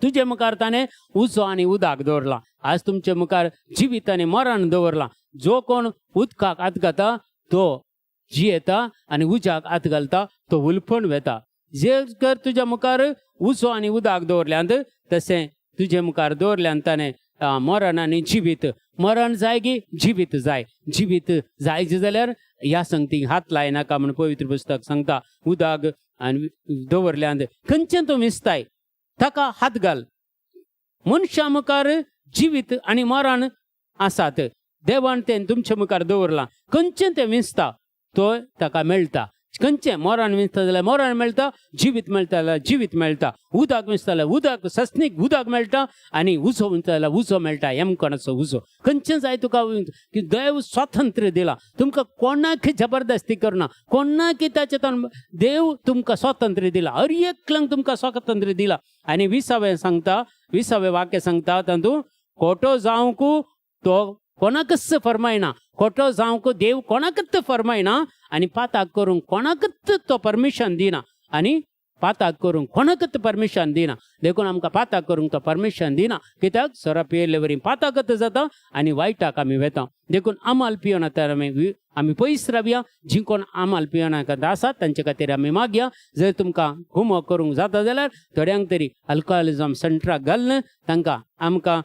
तुजे मुखार ताणें उजो आनी उदक दवरलां. आज तुमचे मुखार जिवीत आनी मरण दवरलां. जो कोण उदकाक हात घाता तो जियेता आनी उज्याक हात घालता तो उलपण वेता. जे कर तुज्या मुखार उजो आनी उदक दवरल्यांत तशें तुजे मुखार दवरल्यांत ताणें मरण आनी जिवीत मरण जाय गी जिवीत जाय जिवीत जायचे जाल्यार ह्या संगतीक हात लायनाका म्हूण पवित्र पुस्तक सांगता. उदक आनी दवरल्यांत खंयचें तूं मिसताय ताका हात घाल. मनशा मुखार जिवीत आनी मरण आसात देवान तें तुमच्या मुखार दवरलां. खंयचें तें मिसता तो ताका मेळटा. खंयचें मरण मिसता जाल्यार मरण मेळटा जिवीत मेळटा जाल्यार जिवीत मेळटा. उदक मिसता जाल्यार उदक सस्नीक उदक मेळटा आनी उजो म्हणटा जाल्यार उजो मेळटा. एमकोणाचो उजो खंयचें जाय तुका देव स्वातंत्र्य दिलां. तुमकां कोणाक जबरदस्ती करना कोणाक ताचें देव तुमकां स्वातंत्र्य दिलां. हर एकल्यांक तुमकां स्वातंत्र्य दिलां. आनी 20वें वाक्य सांगता तातूंत खोटो जावंक तो कोणाकच फरमायना. खोटो जावंक देव कोणाकच फरमायना आनी पाताक करूंक कोणाकच तो परमिशन दिना. आनी पाताक करूंक कोणाकच परमिशन दिना देखून आमकां पाताक करूंक तो परमिशन दिना कित्याक सोरो पियेल्ले वरी पाताकच जाता आनी वायटाक आमी वेता देखून आमाल पियोना आमी पयस रावया जी कोण आमाल पियोनाक आसात तांचे खातीर आमी मागया जर तुमकां घुमो करूंक जाता जाल्यार थोड्यांक तरी अल्कोहोलिजम सेंटराक घालन तांकां आमकां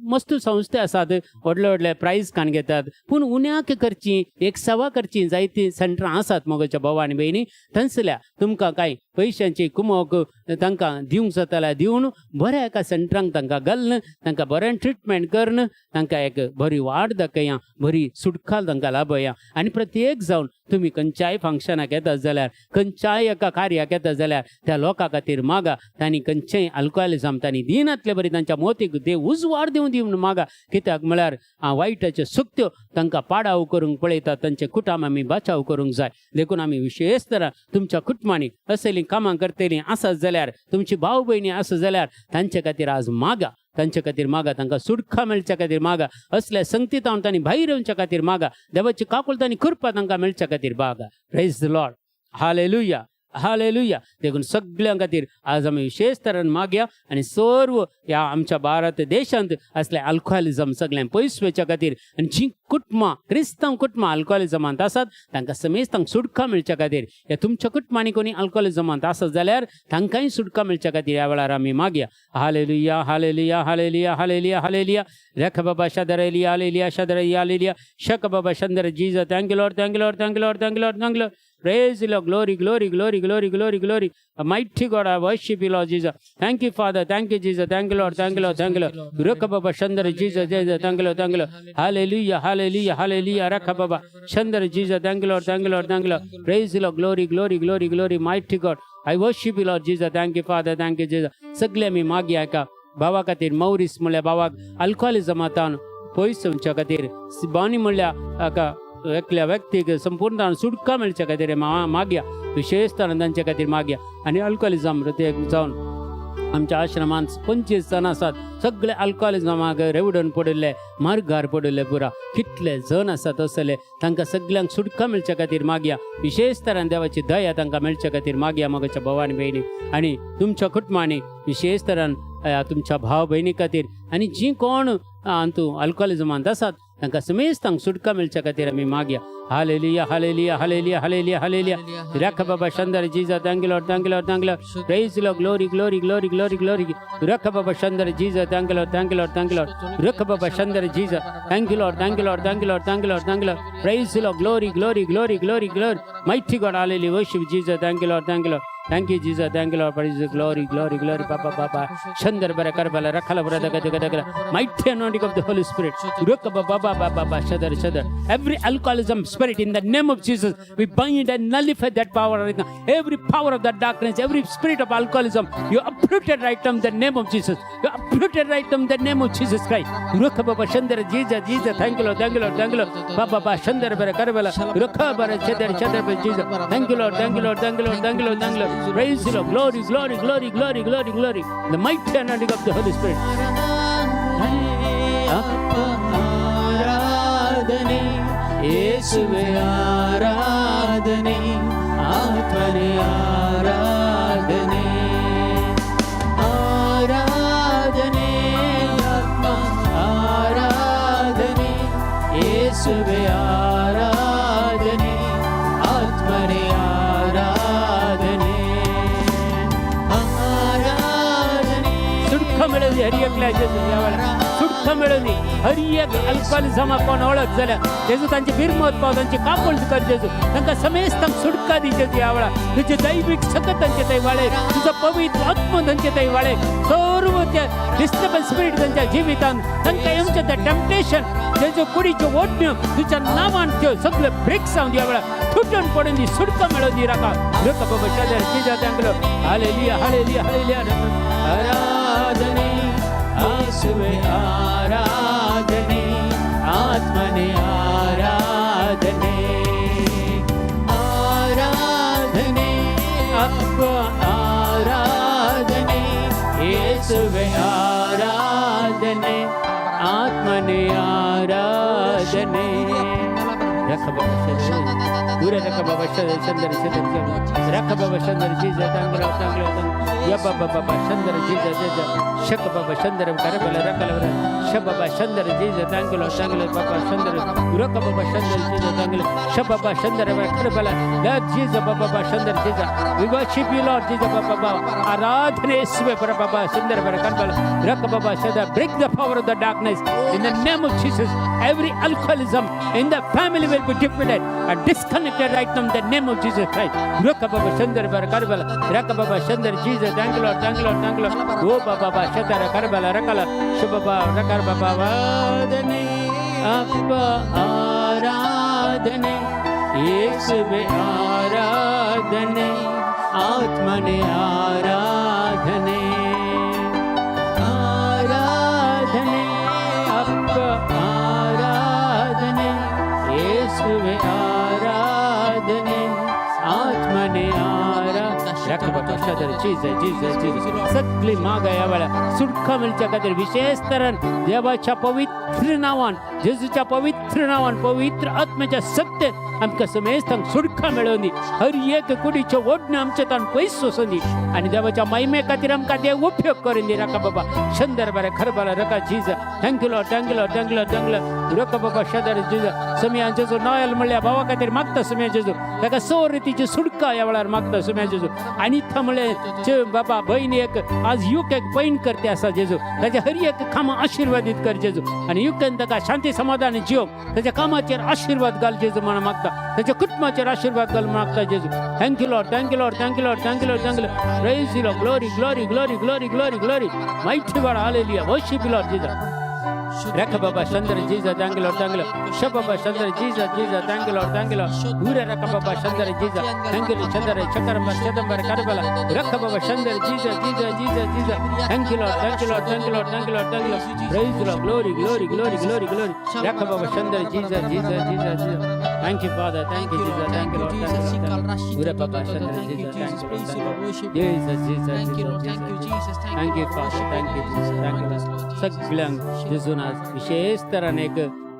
मस्त संस्थे आसात व्हडले व्हडले प्रायज कान घेतात पूण उण्याक करची एक सेवा करची जायतीं सेंटरां आसात मोगाच्या भावा आनी भयणी थंयसल्या तुमकां कांय पयशांची कुमोक तांकां दिवंक जाता जाल्यार दिवन बऱ्या एका सेंटरांक तांकां घालन तांकां बरें ट्रिटमेंट करन तांकां एक बरी वाड दाखया बरी सुटका तांकां लाभया आनी प्रत्येक जावन तुमी खंयच्याय फंक्शनाक येतात जाल्यार खंयच्याय एका कार्याक येतात जाल्यार त्या लोकां खातीर मागा तांणी खंयचेंय अल्कोहोलिजम तांणी दिनातले बरी तांच्या मोतीक देव उजवाड दिवन मागा कित्याक म्हळ्यार वायटाच्यो सुक्त्यो तांकां पाडाव करूंक पळयतात तांचे कुटुंब आमी बचाव करूंक जाय देखून आमी विशेश तरा तुमच्या कुटुंबांनी असलीं कामां करतलीं आसात जाल्यार तुमची भाव भयणी आसा जाल्यार तांचे खातीर आज मागा तांचे खातीर मागा तांकां सुटका मेळच्या खातीर मागा असल्या संगतींत हांव तांणी भायर येवच्या खातीर मागा देवाची काकुळटांनी कृपा तांकां मेळच्या खातीर मागा praise the Lord hallelujah hallelujah देखून सगळ्यां खातीर आज आमी विशेष तरेन मागया आनी सर्व ह्या आमच्या भारत देशांत असले अल्कोहोलिजम सगळें पयस वेच्या खातीर आनी जी कुटुंबां क्रिस्तांव कुटुंबां अल्कोहोलिजमांत आसात तांकां समेस्तांक सुटका मेळच्या खातीर हे तुमच्या कुटुंबांनी कोणी अल्कोहोलिजमांत आसत जाल्यार तांकांय सुटका मेळच्या खातीर ह्या वेळार आमी मागया hallelujah hallelujah hallelujah hallelujah hallelujah रेख बाबा शदर एलिया हालेलुया शदर हालेलुया शक बाबा शंदर Jesus thank you Lord thank you Lord thank you Lord thank you Lord thank you Lord Praise the Lord, glory, glory, glory, glory, glory, glory. Mighty God, I worship you, Lord Jesus. Thank you, Father. Thank you, Jesus. Thank you, Lord. Thank you, Lord. Thank you, Lord. Rakababa Shandara Jesus, Jesus. Thank you, Lord. Thank you, Lord. Hallelujah, hallelujah, hallelujah. Rakababa Shandara Jesus. Thank you, Lord. Thank you, Lord. Thank you, Lord. Praise the Lord, glory, glory, glory, glory. Mighty God, I worship you, Lord Jesus. Thank you, Father. Thank you, Jesus. सगळे मी मागया का भावा खातीर मौरीस म्हणल्या भावाक अल्कोहोलिजमांतान पयस वचच्या खातीर सिबानी म्हणल्या हाका एकल्या व्यक्तीक संपूर्ण सुटका मेळच्या खातीर मागया विशेष तरेन तांचे खातीर मागया आनी अल्कोहोलिजम जावन आमच्या आश्रमांत 25 जण आसात सगळे अल्कोहोलिजमाक रेवडून पडिल्ले मार्गार पडिल्ले पुरा कितले जण आसात असले तांकां सगळ्यांक सुटका मेळच्या खातीर मागया विशेष तरेन देवाची दया तांकां मेळच्या खातीर मागया मोगाच्या भावानी भयणी आनी तुमच्या कुटुंबांनी विशेष तरेन तुमच्या भाव भयणी खातीर आनी जी कोण तूं अल्कोहोलिजमांत आसात तांकां समेस्तांक सुटका मेळच्या खातीर आमी मागया hallelujah hallelujah hallelujah hallelujah hallelujah राख बाबा शंदर Jesus thank you Lord thank you Lord thank you Lord praise the Lord glory glory glory glory glory राख बाबा शंदर Jesus thank you Lord thank you Lord thank you Lord राख बाबा शंदर Jesus thank you Lord thank you Lord thank you Lord thank you Lord thank you Lord praise the Lord glory glory glory glory glory mighty god hallelujah worship Jesus thank you Lord thank you Lord Thank you, Jesus. Thank you, Lord. Praise the glory, glory, glory. Papa, Papa. Shandar bara karbala rakhala bara daga daga daga. Mighty anointing of the Holy Spirit. Rukka Baba Baba Baba Shadar Shadar. Every alcoholism spirit in the name of Jesus, we bind and nullify that power right now. Every power of that darkness, every spirit of alcoholism, you uprooted right from the name of Jesus. You uprooted right from the name of Jesus Christ. Rukka Baba Shandar Jesus Jesus. Thank you, Lord. Thank you, Lord. Thank you, Lord. Baba Baba Shandar bara karbala. Rukka bara Shadar Shadar Jesus. Thank you, Lord. Thank you, Lord. Thank you, Lord. Thank you, Lord. Thank you, Lord. Praise the Lord, glory, glory, glory, glory, glory, glory. The mighty anointing of the Holy Spirit. आराधने येशुवे आराधने आत्मने आराधने आराधने आत्मा आराधने येशुवे आराधने आत्मने मेळोनी हर एकल्या सुटका मेळोनी हर एक अल्कोहोलिजमा कोण ओळख जाल्यार जेजू तांची बिरमत पाव तांची कापळ कर जेजू तांकां समेस्तांक सुटका दी जेजू ह्या वेळार तुजे दैवीक सकत तांचे थंय वाळे तुजो पवित्र आत्मा तांचे थंय वाळे सर्व ते डिस्टर्बन्स स्पिरीट तांच्या जिवितांत तांकां येवचें तें टेम्पटेशन जेजू कुडीच्यो ओडण्यो तुज्या नांवान त्यो सगळे ब्रेक जावन ह्या वेळार तुटून पडून दी सुटका मेळोनी राखा लोक बाबा शदर Jesus thank you hallelujah hallelujah hallelujah आराधने येशुवे आराधने आत्मने आराधने आराधने आत्मा आराधने येशुवे आराधने आत्मने आराधने रख बाबा Ura raka baba shandar shidar raka baba shandar jiza tangla ya baba baba shandar jiza jiza shak baba shandar karabala rakala shababa shandar jiza tangla baba shandar raka baba shandar jiza tangla shababa shandar karabala la jiza baba shandar jiza. We worship you Lord jiza baba aradhane isve para baba shandar karabala raka baba shandar. Break the power of the darkness in the name of Jesus. Every alcoholism in the family will be defeated and disconnected right now in the name of Jesus Christ. Raka baba shandar karabala raka baba shandar jiza tangla oh baba shandar karabala rakala shababa rakar baba vadane appa aradhane yesve aradhane atmane aradhane aradhane appa aradhane yesve aradhane atmane सगळी माग यावेळा सुटका मिळच्या खातीर विशेष तरेन देवाच्या पवित्र नावान जेजूच्या पवित्र नावान पवित्र आत्म्याच्या सत्तेत आमकां समेस्तांक सुटका मेळोवन दी. हर एक कुडीच्यो ओडणी आमचे तान पयस सोसून दी आनी देवाच्या महिमे खातीर आमकां देव उपयोग करून दी. राका बाबा शंदर बरें खर बाला रका Jesus thank you Lord thank you Lord thank you Lord thank you Lord रका बाबा शंदर जीज समिया जेजू नॉयल म्हणल्या भावा खातीर मागता समिया जेजू ताका सो रितीची सुटका ह्या वेळार मागता समिया जेजू. आनी थमळे बाबा बहीण एक आज युक एक पैन करते आसा जेजू ताच्या हर एक कामां आशिर्वादीत कर जेजू आनी युकेन ताका शांती समाधान जियो ताच्या कामाचेर आशिर्वाद घाल जेजू म्हणून मागता ताच्या कुटुंबाचेर आशिर्वाद घाल मागता जेजू. Thank you Lord thank you Lord thank you Lord thank you Lord thank you Lord praise you Lord glory glory glory glory glory glory mighty god hallelujah worship you lord Jesus. Raka baba shandar Jesus thank you Lord thank you Lord shababa shandar Jesus thank you Lord thank you Lord ura raka baba shandar Jesus thank you Lord shandar chakarambar chadambar karbala raka baba shandar Jesus thank you Lord thank you Lord thank you Lord thank you Lord thank you Lord praise the Lord glory glory glory glory glory raka baba shandar Jesus thank you Father thank you Jesus thank you Lord thank you Lord ura baba shandar Jesus thank you Lord thank you Jesus thank you Father thank you Jesus thank you Lord सगळ्यांक जेजून आज विशेष तरान एक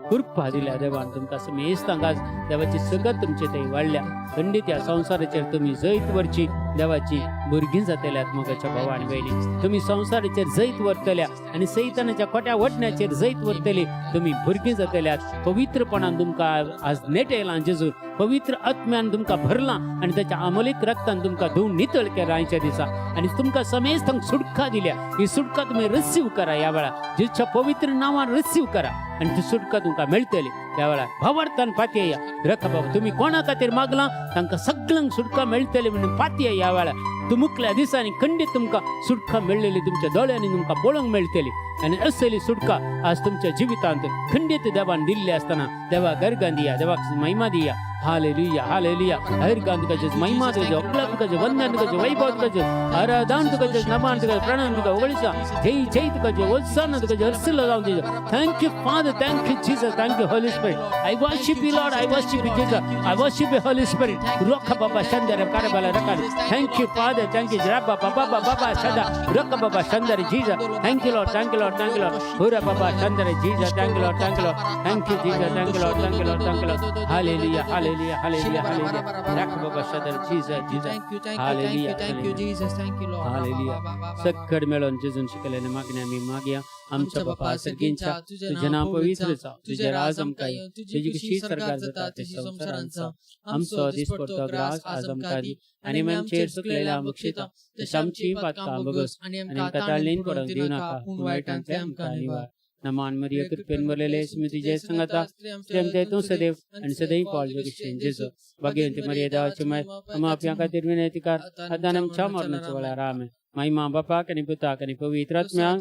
कृपा दिल्या देवान तुमकां समेस्तांक आज देवाची सगत तुमचे थंय वाडल्या खंडीत ह्या संवसाराचेर तुमी जैत वरची देवाची भुरगीं जातल्यात मोगाच्या भावा आनी भयणी तुमी संवसाराचेर जैत व्हरतल्या आनी सैतानाच्या खोट्या वटण्याचेर जैत व्हरतली तुमी भुरगीं जातल्यात पवित्रपणान तुमकां आज नेटयलां जेजू पवित्र आत्म्यान तुमकां भरलां आनी ताच्या अमलीक रक्तान तुमकां धुवन नितळ केला आयच्या दिसा आनी तुमकां समेस्तांक सुटका दिल्या ही सुटका तुमी रिसीव करा ह्या वेळार जेजूच्या पवित्र नांवान रिसीव करा आनी ती सुटका तुमकां मेळटली त्या वेळार भावार्थान पातयेया रका बाबा तुमी कोणा खातीर मागलां तांकां सगळ्यांक सुटका मेळटली म्हणून पातयेया ह्या वेळार मुखल्या दिसांनी खंडीत तुमकां सुटका मेळलेली तुमच्या दोळ्यांनी तुमकां पळोवंक मेळटली आनी असली सुटका आज तुमच्या जिवितांत खंडीत देवान दिल्ली आसतना देवा गर्गां दिया देवाक महिमा दिया हालेलुया हालेलुया हर गान तुका जेस महिमा तुका अपलाप तुका वंदन तुका वैभव तुका आराधन तुका नमन तुका प्रणाम तुका ओळीसा जय जय तुका उत्साह तुका हर्षिल जावं दे thank you Father thank you Jesus thank you Holy Spirit I worship you Lord I worship you Jesus I worship you Holy Spirit रोख बाबा शंदर कारबाला रकार thank you Father thank you जरा बाबा बाबा बाबा सदा रोख बाबा शंदर Jesus thank you Lord thank you Lord thank you Lord हुरा बाबा शंदर Jesus thank you Lord thank you Lord thank you Jesus thank you Lord thank you Lord thank you Lord hallelujah hallelujah hallelujah hallelujah राख बाबा शंदर Jesus Jesus hallelujah thank you Jesus thank you Lord hallelujah सगळं मिळून जेजून शिकलेले मागण्या आम्ही मागया आमच्या बापा सगळ्यांच्या तुझे नाव पवित्र जावं तुझे राज आमकां तुझी कशी सरकार जाता तशी संसारांचा आमचो दिसपडतो ग्रास आज आमकां दी आनी आमचेर चुकलेल्या आमकां क्षिता तशी आमची पातकां बगस आनी आमकां ताळणेन पडूंक दिव नाका पूण वायटांतले आमकां निवार नमान मरिया कृपेन भरलेले स्मृती जय संगता प्रेमते तूं सदैव आनी सदैव पावल जगीशेन जेजू भाग्यवंती मरिया देवाची माय आमी आपल्या खातीर विनंती कर आतां आमच्या मरणाच्या वेळार आमेन महिमा बापाक आनी पुताक आनी पवित्र आत्म्याक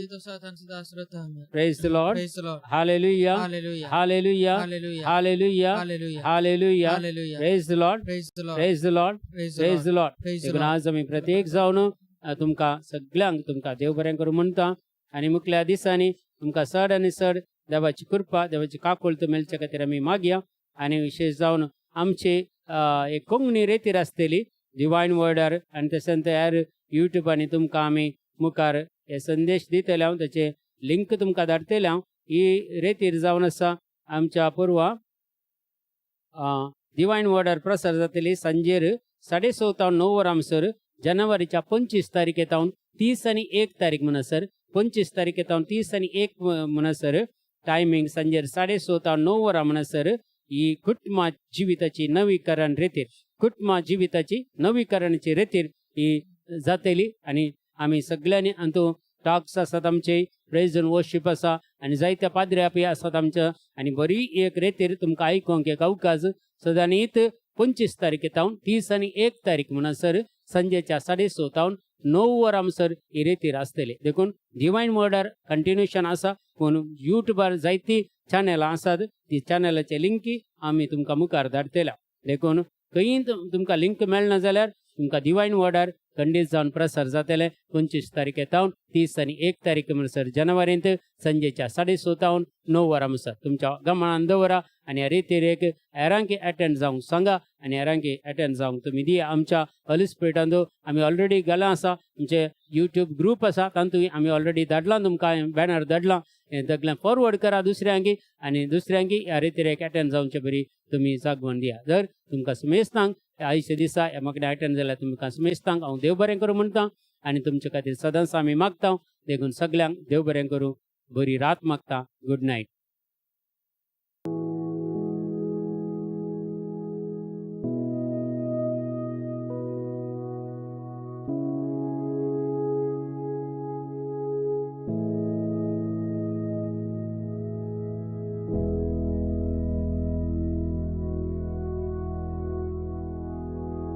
praise the Lord hallelujah hallelujah hallelujah hallelujah praise the Lord praise the Lord praise the Lord देखून आज आमी प्रत्येक जावन तुमकां सगळ्यांक तुमकां देव बरें करूं म्हणटा आनी मुखल्या दिसांनी तुमकां चड आनी चड देवाची कृपा देवाची काकूळत मेळचे खातीर आमी मागया आनी विशेष जावन आमची एक कोंकणी रेतीर आसतली डिवायन वर्डार आनी तशेंच हेर युट्यूबांनी तुमकां आमी मुखार हे संदेश दितले हांव ताचे लिंक तुमकां धाडटले हांव ही रेतीर जावन आसा आमच्या पुर्वा डिवायन वर्डार प्रसार जातली सांजेर 6:30 9 वरांसर जानेवारीच्या 25 तारखेतावन 30 आनी 1 तारीख म्हणसर 25 तारखेतावन 30 आनी 1 म्हणसर टायमिंग सांजेर 6:30 9 वरां म्हणसर ही कुटुंबा जिविताची नवीकरण रेतीर कुटुंबा जिविताची नवीकरणाची रेतीर ही जातली आणि आमी सगळ्यांनी अंतू टॉक्स आसात आमचे प्रेज अँड वर्शिप आसा आणि जायत्या पाद्र्यापी आसात आमच्या आणि बरी एक रेतीर तुमकां आयकोंक एक अवकाश सदांनीत 25 तारखेतावन 30 आनी 1 तारीख म्हणसर संजेच्या 6:30 9 वरांसर ही रेतीर आसतली देखून डिवायन वर्डार कंटिन्युएशन आसा पूण युट्यूबार जायती चॅनलां आसात ती चॅनलाचे लिंकी आमी तुमकां मुखार धाडटल्या देखून खंयी तुमकां लिंक मेळना जाल्यार तुमकां डिवायन वर्डार खंडीत जावन प्रसार जातले 25 तारखेतावन 30 आनी 1 तारीख म्हणसर जानेवारींत संजेच्या 6:30 9 वरां म्हणसर तुमच्या गमनान दवरा आनी ह्या रेतीर एक हेरांकी अटेंड जावंक सांगा आनी हेरांकी अटेंड जावंक तुमी दिया आमच्या होली स्पिरिटांत आमी ऑलरेडी गेला आसा आमचे युट्यूब ग्रुप आसा तातूंत आमी ऑलरेडी धाडला तुमकां बॅनर धाडला हें सगळें फॉरवर्ड करा दुसऱ्यांकी आनी दुसऱ्यांकी ह्या रेतीर एक अटेंड जावचे बरी तुमी जागवण दिया जर तुमकां सुमेस्तांक आयचे दिसा ह्या म्हाका अटेंड जाल्यार तुमकां सुमेस्तांक हांव देव बरें करूं म्हणटा आनी तुमचे खातीर सदांच आमी मागता देखून सगळ्यांक देव बरें करूं बरी रात मागता गुड नायट